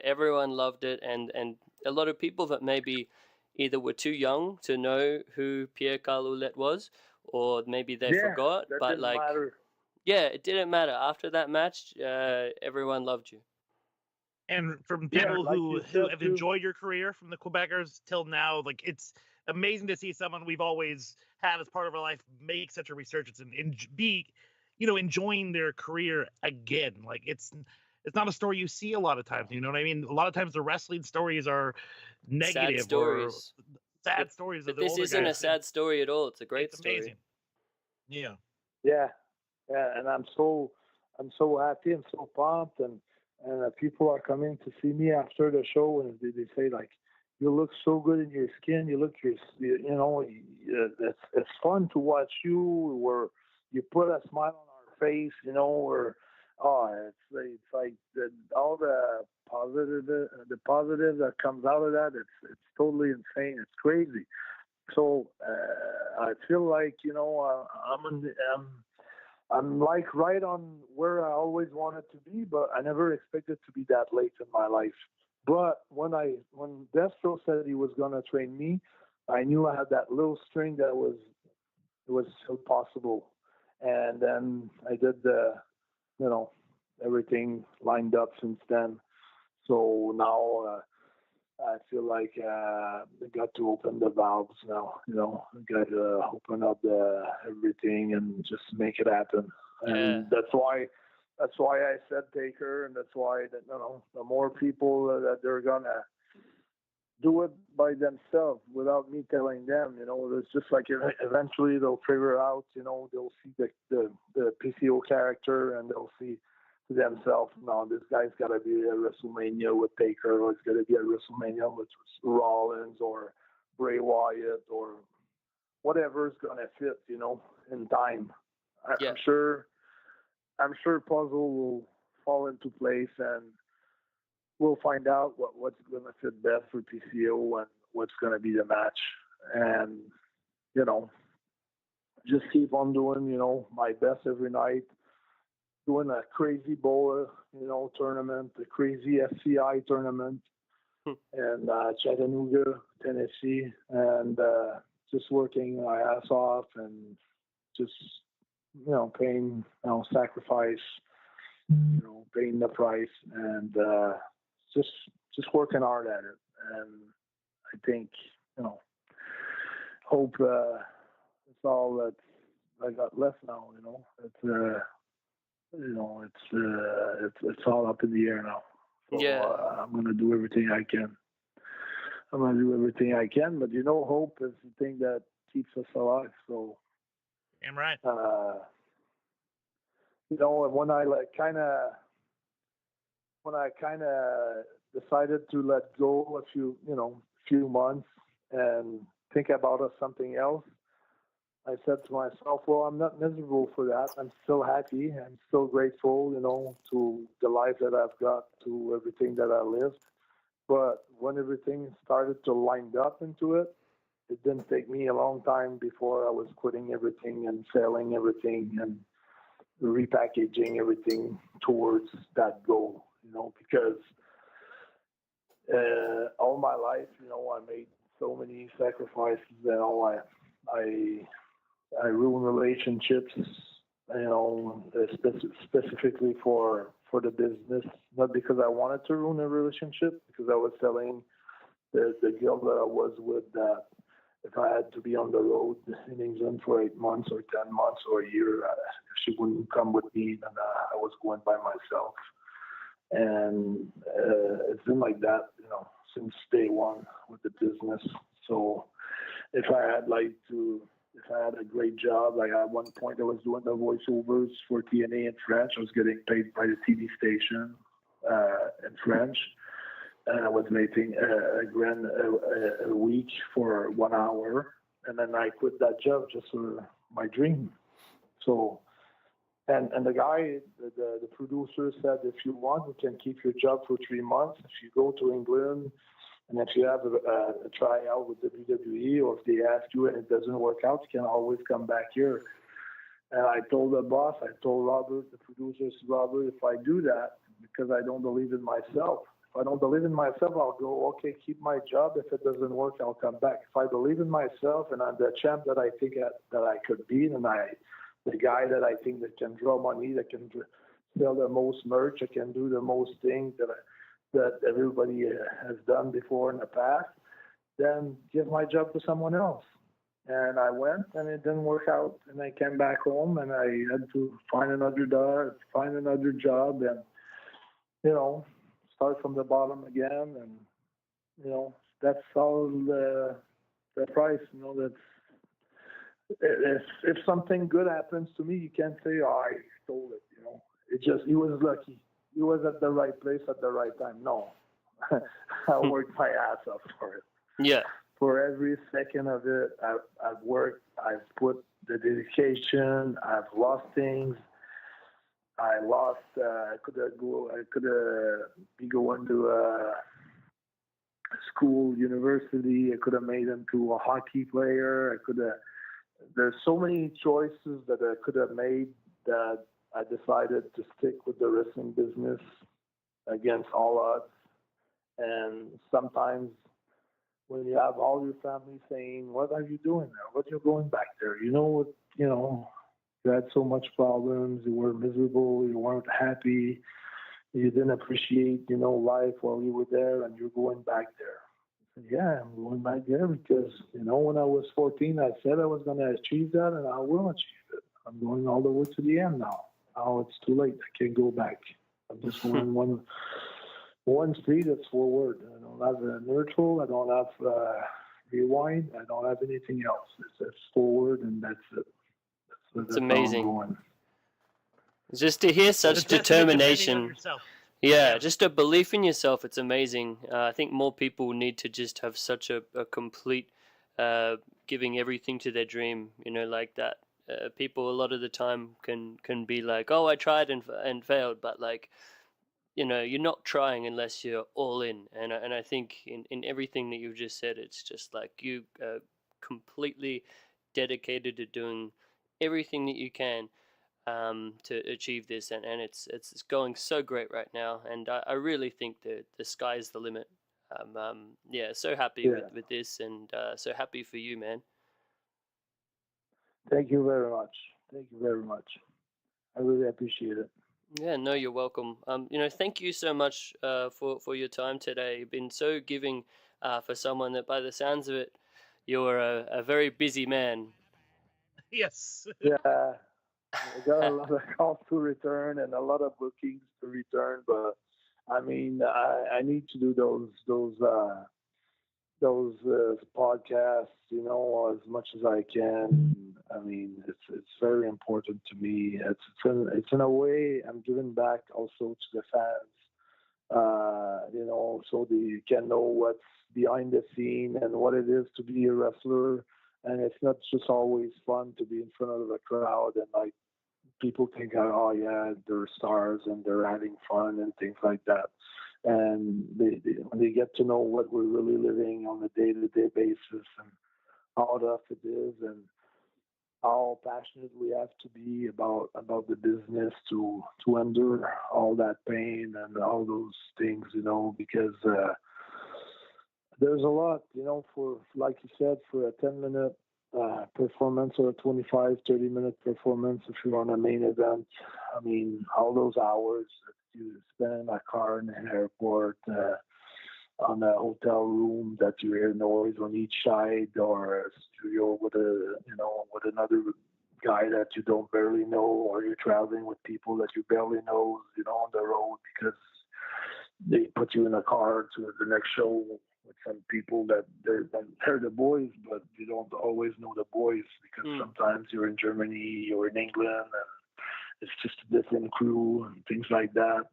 Everyone loved it, and a lot of people that maybe either were too young to know who Pierre Carl Ouellet was, or maybe they forgot. That but didn't matter. Yeah, it didn't matter. After that match, everyone loved you. And from people who have enjoyed your career, from the Quebecers till now, like it's amazing to see someone we've always had as part of our life make such a resurgence and be, enjoying their career again. Like it's not a story you see a lot of times. You know what I mean? A lot of times the wrestling stories are negative, sad stories. Sad stories. But this isn't a sad story at all. It's a great story. Amazing. Yeah. Yeah, and I'm so happy and so pumped, and people are coming to see me after the show, and they say like, "You look so good in your skin. It's fun to watch you. Where you put a smile on our face, or it's like all the positive that comes out of that. It's totally insane. It's crazy." So I feel like I'm like right on where I always wanted to be, but I never expected to be that late in my life. But when Destro said he was gonna train me, I knew I had that little string that it was still possible. And then I did everything lined up since then. So now I feel like I got to open the valves now. I got to open up everything and just make it happen. And that's why I said Taker, and that's why the more people that they're gonna do it by themselves without me telling them. It's just like eventually they'll figure out. They'll see the PCO character, and they'll see to themselves, no, this guy's got to be at WrestleMania with Taker, or it's got to be at WrestleMania with Rollins or Bray Wyatt or whatever's gonna fit, in time. I'm sure puzzle will fall into place, and we'll find out what's gonna fit best for PCO and what's gonna be the match, and just keep on doing my best every night. Doing a crazy BOLA, tournament, a crazy FCI tournament, and Chattanooga, Tennessee, and just working my ass off and just, paying, sacrifice, paying the price, and just working hard at it. And I think, hope it's all that I got left now. It's all up in the air now. So, I'm gonna do everything I can. But hope is the thing that keeps us alive. So, I'm right. And when I kind of decided to let go a few months and think about something else, I said to myself, well, I'm not miserable for that. I'm still happy. I'm still grateful, to the life that I've got, to everything that I lived. But when everything started to line up into it, it didn't take me a long time before I was quitting everything and selling everything and repackaging everything towards that goal, because all my life, I made so many sacrifices, I ruined relationships. specifically for the business, not because I wanted to ruin a relationship, because I was telling the girl that I was with that if I had to be on the road in England for 8 months or 10 months or a year, if she wouldn't come with me, then I was going by myself. And it's been like that, since day one with the business. So if I had a great job, like at one point I was doing the voiceovers for TNA in French. I was getting paid by the TV station in French. And I was making $1,000 a week for 1 hour. And then I quit that job just for my dream. So, and the guy, the producer said, if you want, you can keep your job for 3 months. If you go to England and if you have a tryout with WWE, or if they ask you and it doesn't work out, you can always come back here. And I told the boss, I told Robert, the producer, Robert, if I do that, because I don't believe in myself. If I don't believe in myself, I'll go, okay, keep my job. If it doesn't work, I'll come back. If I believe in myself and I'm the champ that I think that I could be, and the guy that I think that can draw money, that can sell the most merch, that can do the most things that everybody has done before in the past, then give my job to someone else. And I went, and it didn't work out. And I came back home, and I had to find another job, and start from the bottom again. And that's all the price. That's if something good happens to me, you can't say, "Oh, I stole it." It just he was lucky. He was at the right place at the right time. No, I worked my ass off for it. Yeah. For every second of it, I've worked. I've put the dedication. I've lost things. I lost. I could be going to school, university. I could have made him to a hockey player. There's so many choices that I could have made that I decided to stick with the wrestling business against all odds. And sometimes when you have all your family saying, "What are you doing there? What are you going back there? You had so much problems. You were miserable. You weren't happy. You didn't appreciate, life while you were there, and you're going back there." I said, "Yeah, I'm going back there because, when I was 14, I said I was going to achieve that, and I will achieve it. I'm going all the way to the end now. Now it's too late. I can't go back. I'm just going one speed. It's forward. I don't have a neutral. I don't have rewind. I don't have anything else. It's forward, and that's it. It's amazing. Just to hear such determination. Yeah, just a belief in yourself. It's amazing. I think more people need to just have such a complete giving everything to their dream, like that. People a lot of the time can be like, "Oh, I tried and failed," but you're not trying unless you're all in. And I think in everything that you've just said, it's just like you completely dedicated to doing everything that you can to achieve this, and it's going so great right now, and I really think the sky's the limit. So happy with this, and so happy for you, man. Thank you very much. Thank you very much. I really appreciate it. Yeah, no, you're welcome. Thank you so much for your time today. You've been so giving for someone that, by the sounds of it, you're a very busy man. Yes. Yeah, I got a lot of calls to return and a lot of bookings to return, but I mean, I need to do those podcasts, as much as I can. I mean, it's very important to me. It's in a way I'm giving back also to the fans, so they can know what's behind the scene and what it is to be a wrestler. And it's not just always fun to be in front of a crowd and people think, "Oh yeah, they're stars and they're having fun," and things like that. And when they get to know what we're really living on a day-to-day basis and how tough it is and how passionate we have to be about the business to endure all that pain and all those things, because there's a lot, for, like you said, for a 10-minute performance or a 25, 30-minute performance if you're on a main event. I mean, all those hours that you spend in a car in an airport, on a hotel room that you hear noise on each side, or a studio with with another guy that you don't barely know, or you're traveling with people that you barely know, on the road because they put you in a car to the next show with some people that they're the boys, but you don't always know the boys because sometimes you're in Germany or in England and it's just a different crew and things like that.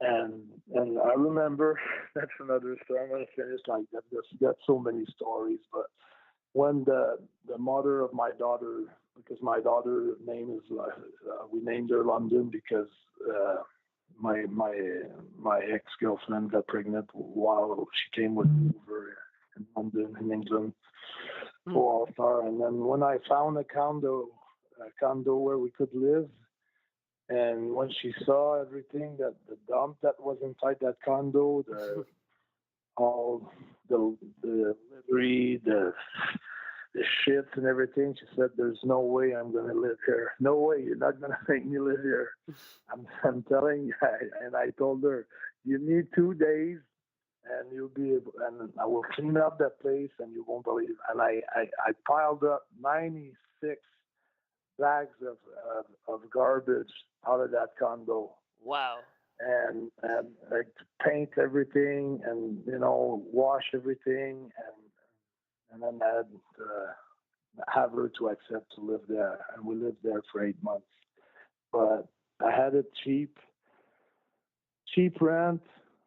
And I remember, that's another story. I'm going to finish like that. There's got so many stories, but when the mother of my daughter, because my daughter's name is, we named her London because my ex-girlfriend got pregnant while she came with me over in London, in England, for All-Star. And then when I found a condo where we could live, and when she saw everything, that the dump that was inside that condo, all the livery, the shit and everything, she said, "There's no way I'm gonna live here. No way, you're not gonna make me live here." I'm telling you, and I told her, "You need 2 days, and you'll be able, and I will clean up that place, and you won't believe." And I piled up 96 bags of garbage out of that condo. Wow. And like paint everything and wash everything and then I had have her to accept to live there, and we lived there for 8 months. But I had it cheap rent,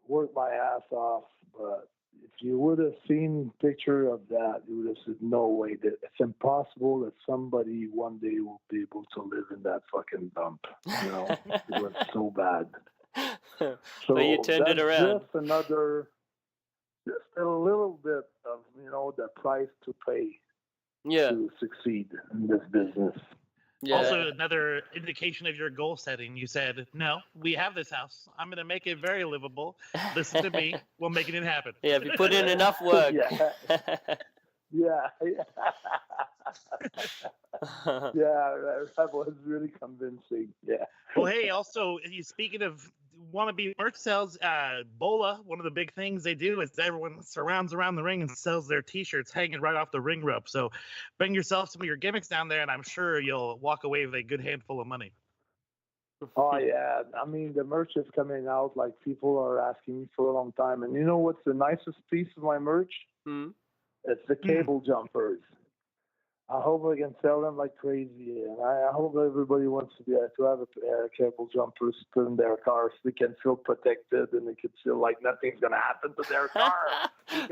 worked my ass off. But if you would have seen picture of that, you would have said, "No way, that it's impossible that somebody one day will be able to live in that fucking dump." It was so bad. So but you turned it around. Just a little bit of the price to pay to succeed in this business. Yeah. Also, another indication of your goal setting. You said, "No, we have this house. I'm going to make it very livable. Listen to me. We're making it happen." Yeah, if you put in enough work. Yeah, that was really convincing. Yeah. Well, hey, also, speaking of wannabe merch sales, BOLA, one of the big things they do is everyone surrounds around the ring and sells their T-shirts hanging right off the ring rope. So bring yourself some of your gimmicks down there, and I'm sure you'll walk away with a good handful of money. Oh, yeah. I mean, the merch is coming out. Like, people are asking me for a long time. And you know what's the nicest piece of my merch? It's the cable jumpers. I hope I can sell them like crazy, and I hope everybody wants to have a cable jumpers put in their cars so they can feel protected and they can feel like nothing's gonna happen to their car.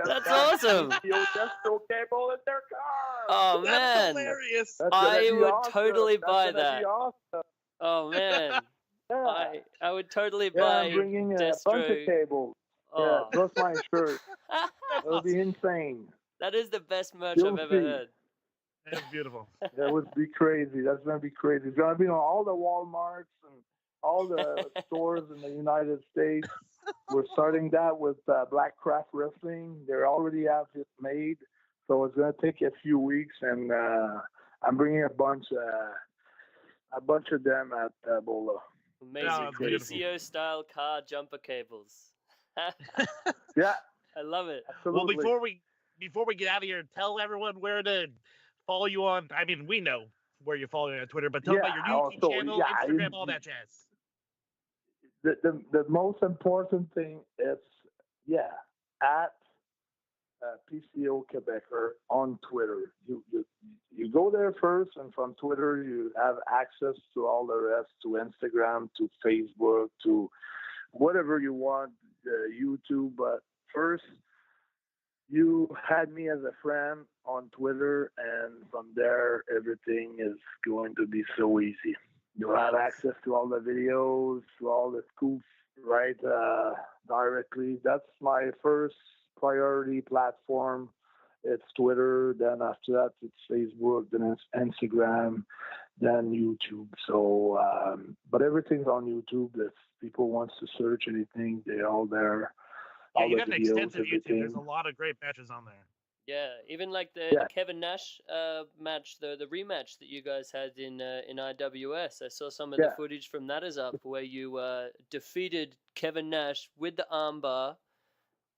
That's awesome. Destro cable in their car. Oh man, that's hilarious. I would awesome. totally buy That's that. awesome. Oh man, Yeah. I would totally buy I'm bringing Destro. a bunch of cables. Yeah, plus my shirt. It'll be insane. That is the best merch You'll I've ever see. heard. That's beautiful. That would be crazy. That's going to be crazy. It's going to be on all the Walmarts and all the stores in the United States. We're starting that with Black Craft Wrestling. They already have it made, so it's going to take a few weeks. And I'm bringing a bunch of them at BOLA. Amazing. PCO style car jumper cables. Yeah, I love it. Absolutely. Well, before we get out of here, tell everyone where to follow you on. I mean, we know where you follow you on Twitter, but tell about your YouTube channel, Instagram, all that jazz. The most important thing is, at PCO Quebecer on Twitter. You go there first, and from Twitter you have access to all the rest, to Instagram, to Facebook, to whatever you want, YouTube. But first, you had me as a friend on Twitter, and from there, everything is going to be so easy. You'll have access to all the videos, to all the scoops, right, directly. That's my first priority platform. It's Twitter. Then after that, it's Facebook. Then it's Instagram. Then YouTube. So, but everything's on YouTube. If people wants to search anything, they're all there. Yeah, all you the got an videos, extensive everything. YouTube. There's a lot of great matches on there. Yeah, even like the Kevin Nash match, the rematch that you guys had in IWS. I saw some of the footage from that is up where you defeated Kevin Nash with the armbar.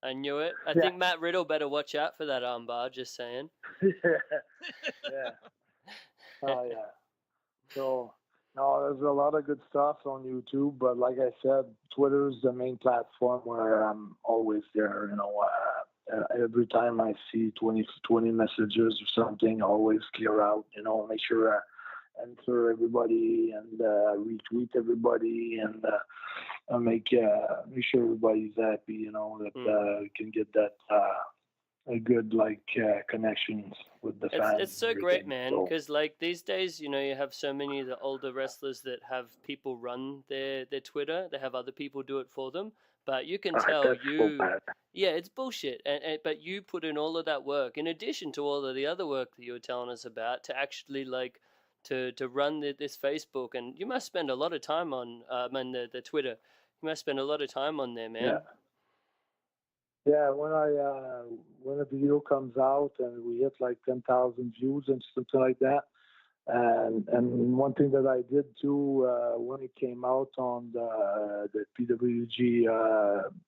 I knew it. I think Matt Riddle better watch out for that armbar. Just saying. yeah. Oh yeah. So no, there's a lot of good stuff on YouTube, but like I said, Twitter's the main platform where I'm always there. You know, every time I see 20 messages or something, I always clear out. You know, make sure I answer everybody and retweet everybody and make sure everybody's happy. You know, that can get that. A good connections with the fans. It's so great, man, because like these days, you know, you have so many of the older wrestlers that have people run their Twitter. They have other people do it for them, but you can tell it's bullshit. But you put in all of that work in addition to all of the other work that you were telling us about to actually to run this Facebook, and you must spend a lot of time on the Twitter. You must spend a lot of time on there, man. Yeah, when a video comes out and we hit like 10,000 views and something like that, and one thing that I did too when it came out on the PWG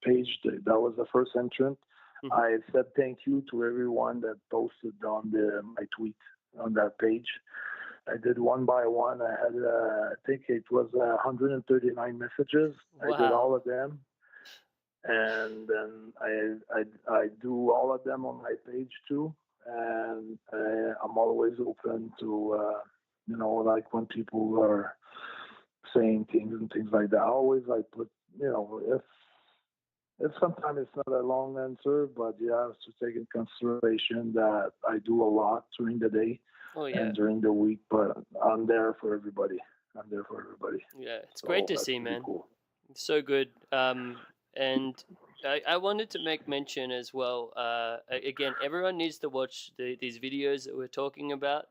page, that was the first entrant. Mm-hmm. I said thank you to everyone that posted on my tweet on that page. I did one by one. I had I think it was 139 messages. Wow. I did all of them. And then I do all of them on my page too, and I'm always open to you know, like when people are saying things and things like that. I always put, you know, if sometimes it's not a long answer, but you have to take in consideration that I do a lot during the day and during the week, but I'm there for everybody. Yeah, it's great to see, man. Cool. It's so good. And I wanted to make mention as well, again, everyone needs to watch these videos that we're talking about.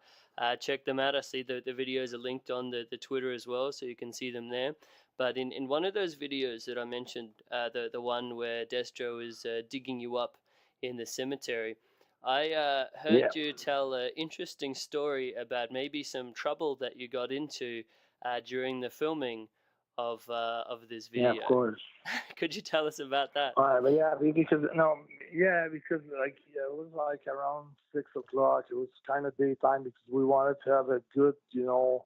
Check them out. I see the videos are linked on the Twitter as well, so you can see them there. But in one of those videos that I mentioned, the one where Destro is digging you up in the cemetery, I heard you tell an interesting story about maybe some trouble that you got into during the filming of this video. Yeah, of course. Could you tell us about that? But because it was like around 6 o'clock. It was kind of daytime because we wanted to have a good, you know,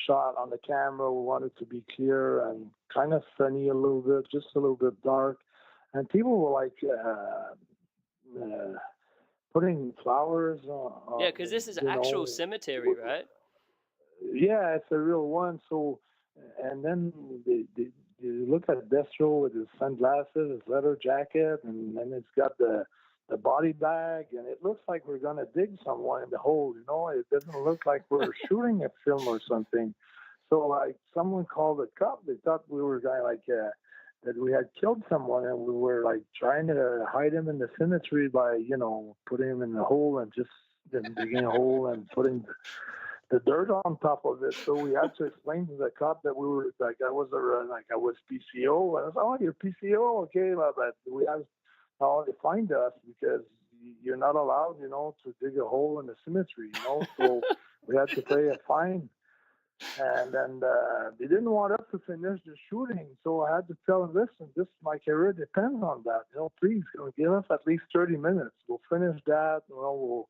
shot on the camera. We wanted to be clear and kind of sunny a little bit, just a little bit dark. And people were like putting flowers on. Yeah, because this is actual cemetery, right? Yeah, it's a real one. So. And then you look at Destro with his sunglasses, his leather jacket, and then it's got the body bag, and it looks like we're gonna dig someone in the hole. You know, it doesn't look like we're shooting a film or something. So like someone called the cop. They thought we were that we had killed someone, and we were like trying to hide him in the cemetery by, you know, putting him in the hole and just digging a hole and putting the dirt on top of it. So we had to explain to the cop that we were I was PCO. And I was, oh, you're PCO, okay, but we have how they find us because you're not allowed, you know, to dig a hole in the cemetery, you know. So we had to pay a fine. And then they didn't want us to finish the shooting, so I had to tell them, listen, my career depends on that. You know, please give us at least 30 minutes. We'll finish that. You know, we'll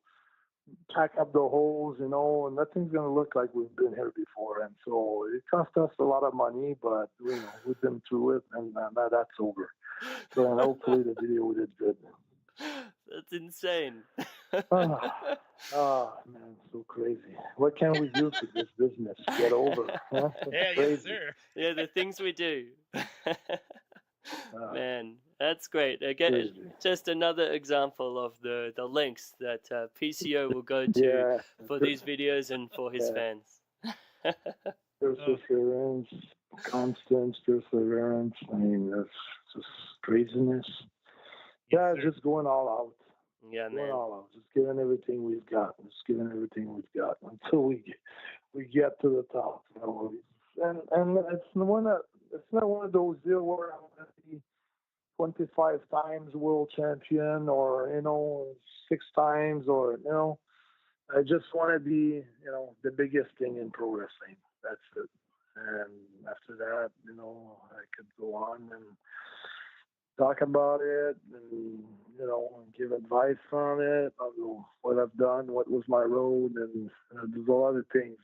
pack up the holes, you know, and nothing's going to look like we've been here before. And so it cost us a lot of money, but, you know, we've been through it, and now that's over. So hopefully the video did good. That's insane. Oh, man, so crazy. What can we do for this business? Get over. Huh? Yeah, yes, sir. Yeah, the things we do. Man, that's great. Again, just another example of the lengths that PCO will go to for these videos and for his fans. Perseverance, constant perseverance. I mean, that's just craziness. Yeah, just going all out. Yeah, man. Going all out. Just giving everything we've got. Until we get to the top. You know? And it's not one of those deals where I'm going to be 25 times world champion, or 6 times, or I just want to be the biggest thing in pro wrestling. That's it. And after that, I could go on and talk about it, and give advice on it, on what I've done, what was my road, and there's a lot of things.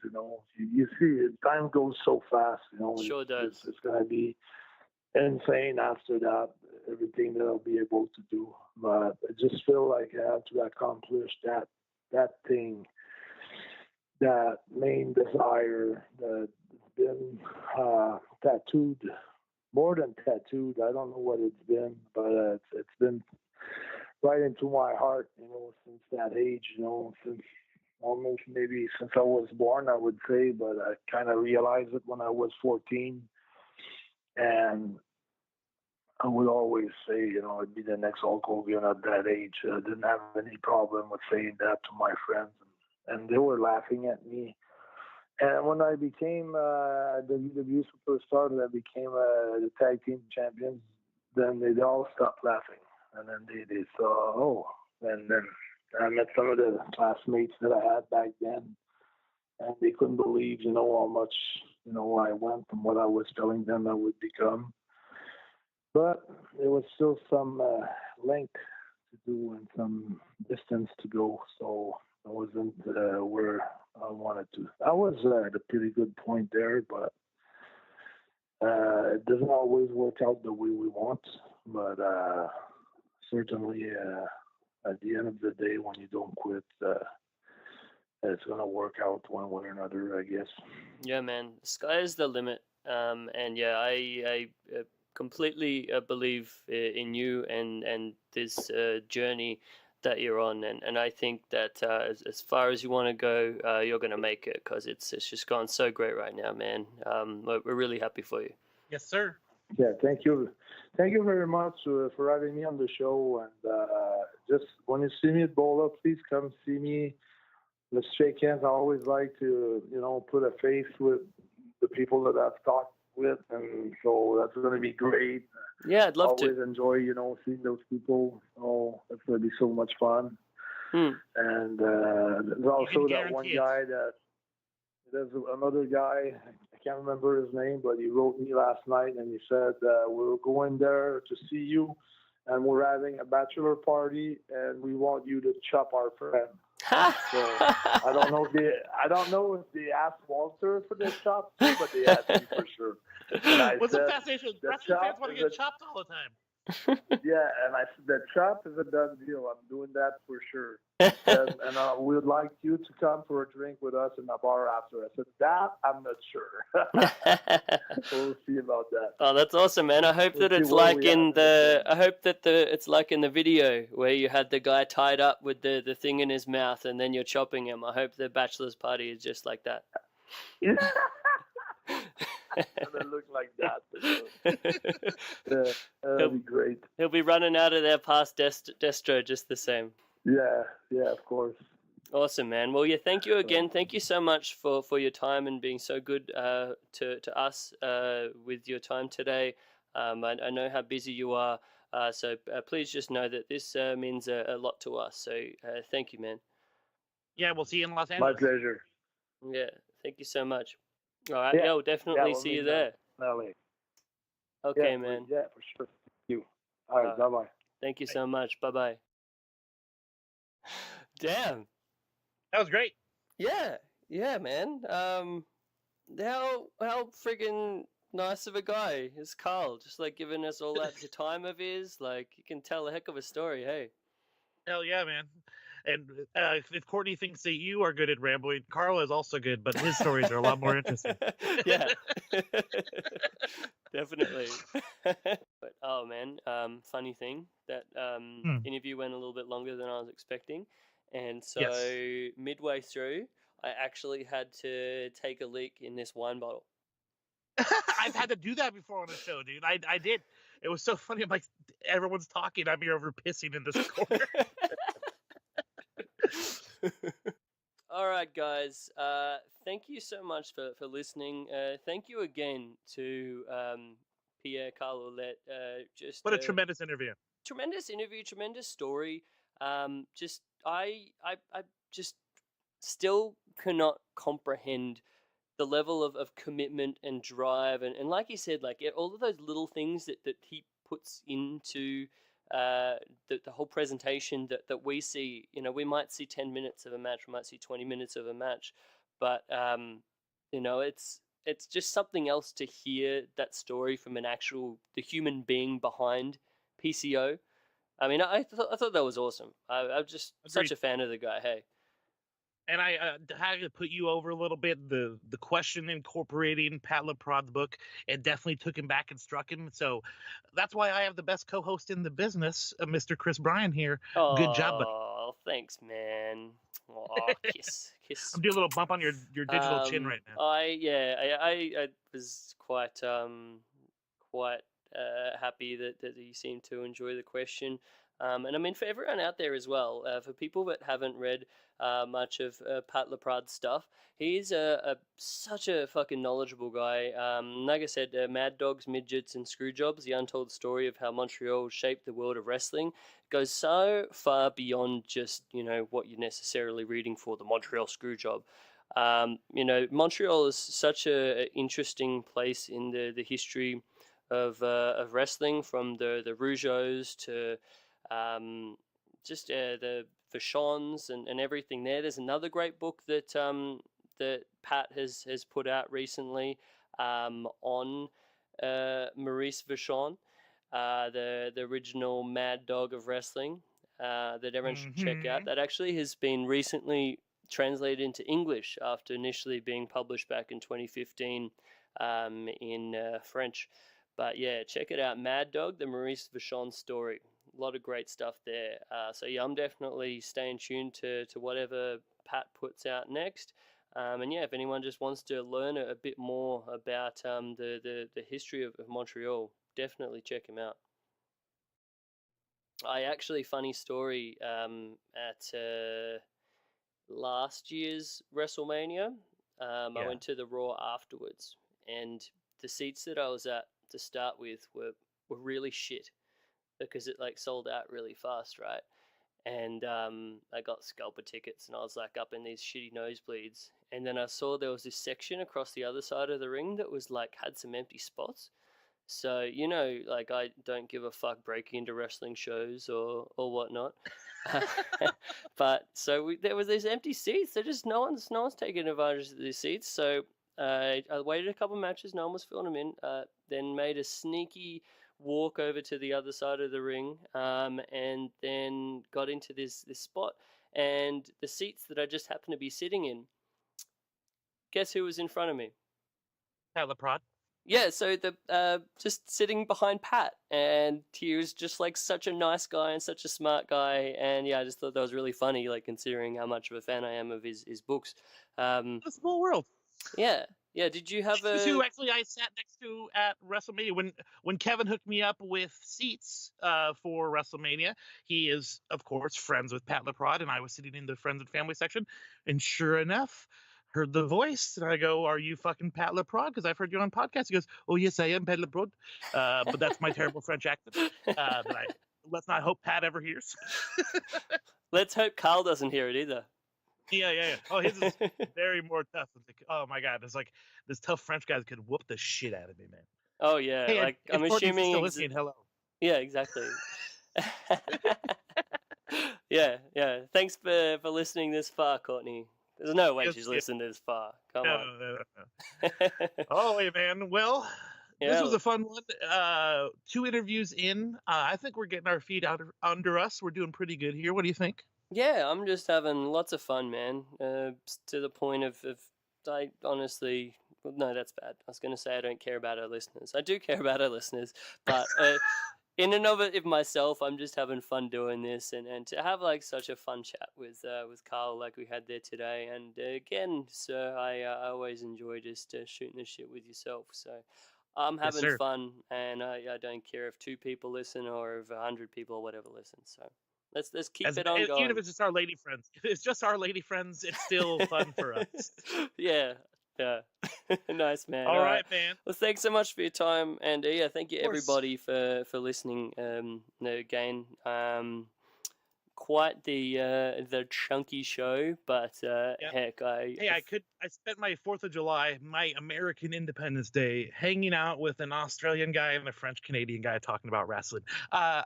You see, time goes so fast. Sure does. It's gonna be insane after that, everything that I'll be able to do. But I just feel like I have to accomplish that thing, that main desire that's been tattooed, more than tattooed. I don't know what it's been, but it's been right into my heart, since that age, since almost maybe since I was born, I would say, but I kind of realized it when I was 14. And I would always say, I'd be the next Hulk Hogan at that age. I didn't have any problem with saying that to my friends, and they were laughing at me. And when I became a WWE superstar, and I became the tag team champions, then they all stopped laughing. And then they saw, and then I met some of the classmates that I had back then, and they couldn't believe, how much, I went from what I was telling them I would become. But there was still some length to do and some distance to go, so I wasn't where I wanted to. I was at a pretty good point there, but it doesn't always work out the way we want. But certainly, at the end of the day, when you don't quit, it's going to work out one way or another, I guess. Yeah, man. The sky is the limit. And yeah, I completely believe in you and this journey that you're on, and I think that as far as you want to go, you're going to make it, because it's just gone so great right now, man. We're really happy for you. Yes, sir. Yeah, thank you very much for having me on the show. And just when you see me at BOLA, please come see me. Let's shake hands. I always like to put a face with the people that I've talked with, and so that's going to be great. Yeah, I'd love to. Always enjoy, seeing those people. Oh, that's going to be so much fun. And there's also that one guy there's another guy, I can't remember his name, but he wrote me last night and he said, we're going there to see you, and we're having a bachelor party, and we want you to chop our friend. So I don't know if they asked Walter for the chop, but they asked me for sure. What's the fascination? Wrestling fans want to get chopped all the time. Yeah, and I said that chop is a done deal. I'm doing that for sure. And we would like you to come for a drink with us in the bar after. I said, that I'm not sure. We'll see about that. Oh, that's awesome, man. I hope that it's like in the. I hope that it's like in the video where you had the guy tied up with the thing in his mouth, and then you're chopping him. I hope the bachelor's party is just like that. Yeah. It look like that. That'll be great. He'll be running out of there past Destro just the same. Yeah, of course. Awesome, man. Well, yeah, thank you again. Thank you so much for your time and being so good to us with your time today. I know how busy you are, so please just know that this means a lot to us. So thank you, man. Yeah, we'll see you in Los Angeles. My pleasure. Yeah, thank you so much. All right, yeah, we'll definitely see you there. Okay, man. Yeah, for sure. Thank you. All right, bye-bye. Thank you so much. Bye-bye. Damn. That was great. Yeah, man. How friggin' nice of a guy is Carl, just like giving us all that time of his. Like, you can tell a heck of a story, hey. Hell yeah, man. And if Courtney thinks that you are good at rambling, Carl is also good, but his stories are a lot more interesting. Yeah. Definitely. But oh man, funny thing, that interview went a little bit longer than I was expecting. And so midway through, I actually had to take a leak in this wine bottle. I've had to do that before on the show, dude. I did. It was so funny. I'm like, everyone's talking. I'm here over pissing in this corner. All right, guys. Thank you so much for listening. Thank you again to Pierre Carl Ouellet. Just What a tremendous interview. Tremendous interview, tremendous story. Just I just still cannot comprehend the level of commitment and drive, and like you said, like all of those little things that he puts into the whole presentation that we see. You know, we might see 10 minutes of a match, we might see 20 minutes of a match, but you know, it's just something else to hear that story from the human being behind PCO. I mean, I thought that was awesome. I'm just such a fan of the guy. Hey. And I had to put you over a little bit. The question incorporating Pat LaProd's book, it definitely took him back and struck him. So that's why I have the best co-host in the business, Mr. Chris Bryan here. Good job, buddy. Oh, thanks, man. Oh, kiss. I'm doing a little bump on your digital chin right now. I was quite happy that you seem to enjoy the question. And I mean, for everyone out there as well, for people that haven't read much of Pat LaProd's stuff, he's such a fucking knowledgeable guy. Like I said, Mad Dogs, Midgets, and Screwjobs, the untold story of how Montreal shaped the world of wrestling, goes so far beyond just, you know, what you're necessarily reading for the Montreal Screwjob. You know, Montreal is such a interesting place in the history of wrestling, from the Rougeaus to just the Vachons and everything there. There's another great book that that Pat has put out recently on Maurice Vachon, the original Mad Dog of wrestling, that everyone should check out. That actually has been recently translated into English after initially being published back in 2015 in French. But yeah, check it out. Mad Dog, the Maurice Vachon story. A lot of great stuff there. So yeah, I'm definitely staying tuned to whatever Pat puts out next. And yeah, if anyone just wants to learn a bit more about the history of Montreal, definitely check him out. Funny story, at last year's WrestleMania, I went to the Raw afterwards, and the seats that I was at to start with were really shit, because it like sold out really fast, right? And I got scalper tickets, and I was like up in these shitty nosebleeds, and then I saw there was this section across the other side of the ring that was like had some empty spots. So, you know, like I don't give a fuck breaking into wrestling shows or whatnot. But so there was these empty seats. They're just no one's taking advantage of these seats. So I waited a couple matches. No one was filling them in. Then made a sneaky walk over to the other side of the ring, and then got into this spot. And the seats that I just happened to be sitting in, guess who was in front of me? Pat LaProd. Yeah, so the just sitting behind Pat, and he was just like such a nice guy and such a smart guy, and yeah, I just thought that was really funny, like considering how much of a fan I am of his books. A small world. Yeah. Did you have This is who actually I sat next to at WrestleMania when Kevin hooked me up with seats for WrestleMania. He is, of course, friends with Pat LaProd, and I was sitting in the friends and family section, and sure enough, heard the voice, and I go, "Are you fucking Pat LaProd? Because I've heard you on podcasts." He goes, "Oh yes, I am Pat LaProd," but that's my terrible French accent. Let's not hope Pat ever hears. Let's hope Carl doesn't hear it either. Yeah. Oh, his is very more tough. Like, oh my god, it's like this tough French guy could whoop the shit out of me, man. Oh yeah, hey, like I'm Courtney's assuming. Still listening. Hello. Yeah, exactly. yeah. Thanks for listening this far, Courtney. There's no way she's listened this far. Come on. No. Oh, hey, man. Well, this was a fun one. 2 interviews in. I think we're getting our feet under us. We're doing pretty good here. What do you think? Yeah, I'm just having lots of fun, man. To the point of I honestly... No, that's bad. I was going to say I don't care about our listeners. I do care about our listeners, but... in and of it myself, I'm just having fun doing this, and to have like such a fun chat with Carl like we had there today. And again, sir, I always enjoy just shooting the shit with yourself. So I'm having fun, and I don't care if 2 people listen or if 100 people or whatever listen. So let's keep it on going. Even if it's just our lady friends, if it's just our lady friends, it's still fun for us. Yeah. Yeah. Nice, man. All right, man. Well, thanks so much for your time, and yeah, thank you Of course. everybody for listening. Again, quite the chunky show, but heck, I spent my 4th of July, my American Independence Day, hanging out with an Australian guy and a French Canadian guy talking about wrestling. I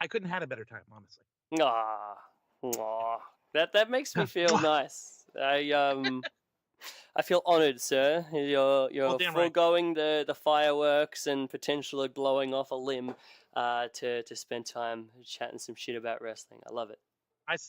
couldn't have had a better time, honestly. That makes me feel nice. I feel honored, sir. You're foregoing the fireworks and potentially blowing off a limb to spend time chatting some shit about wrestling. I love it.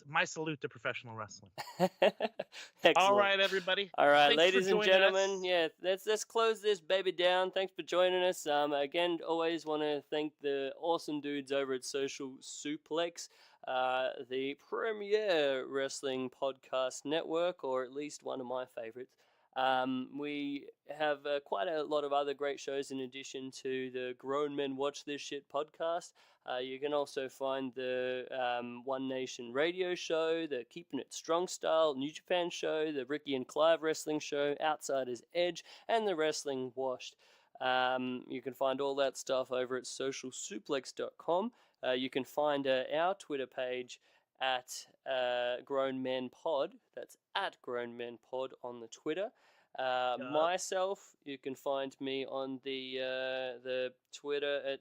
My salute to professional wrestling. Excellent. All right, everybody. All right, Thanks ladies for and joining gentlemen. us. Yeah, let's close this baby down. Thanks for joining us. Again, always want to thank the awesome dudes over at Social Suplex, the premier wrestling podcast network, or at least one of my favorites. We have quite a lot of other great shows in addition to the Grown Men Watch This Shit podcast. You can also find the One Nation radio show, the Keeping It Strong Style New Japan show, the Ricky and Clive wrestling show, Outsiders Edge, and the Wrestling Washed. You can find all that stuff over at socialsuplex.com. You can find our Twitter page at Grown Men Pod. That's at Grown Men Pod on the Twitter. Myself, you can find me on the Twitter at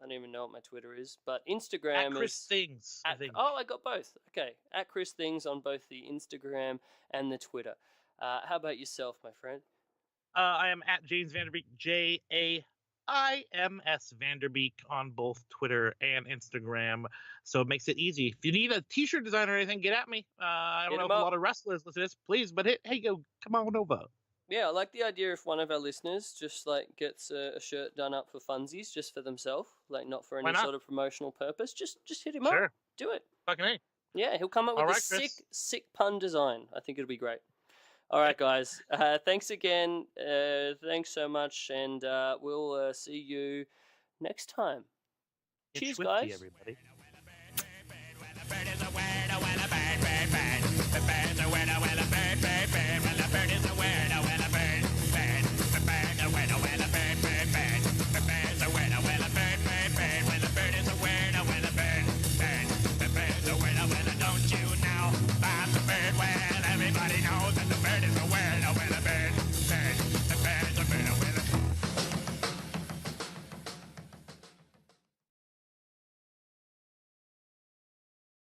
I don't even know what my Twitter is, but Instagram at Chris is Things. I think. Oh, I got both. Okay, at Chris Things on both the Instagram and the Twitter. How about yourself, my friend? I am at James Vanderbeek, JAIMS Vanderbeek on both Twitter and Instagram. So it makes it easy. If you need a t-shirt design or anything, get at me. I don't know if a lot of wrestlers listen to this, please, but hey, come on over. Yeah, I like the idea if one of our listeners just like gets a shirt done up for funsies, just for themselves, like not for any sort of promotional purpose. Just hit him up. Do it. Fucking A. Yeah, he'll come up with a sick pun design. I think it'll be great. All right, guys. Thanks again. Thanks so much, and we'll see you next time. Cheers, guys. Everybody.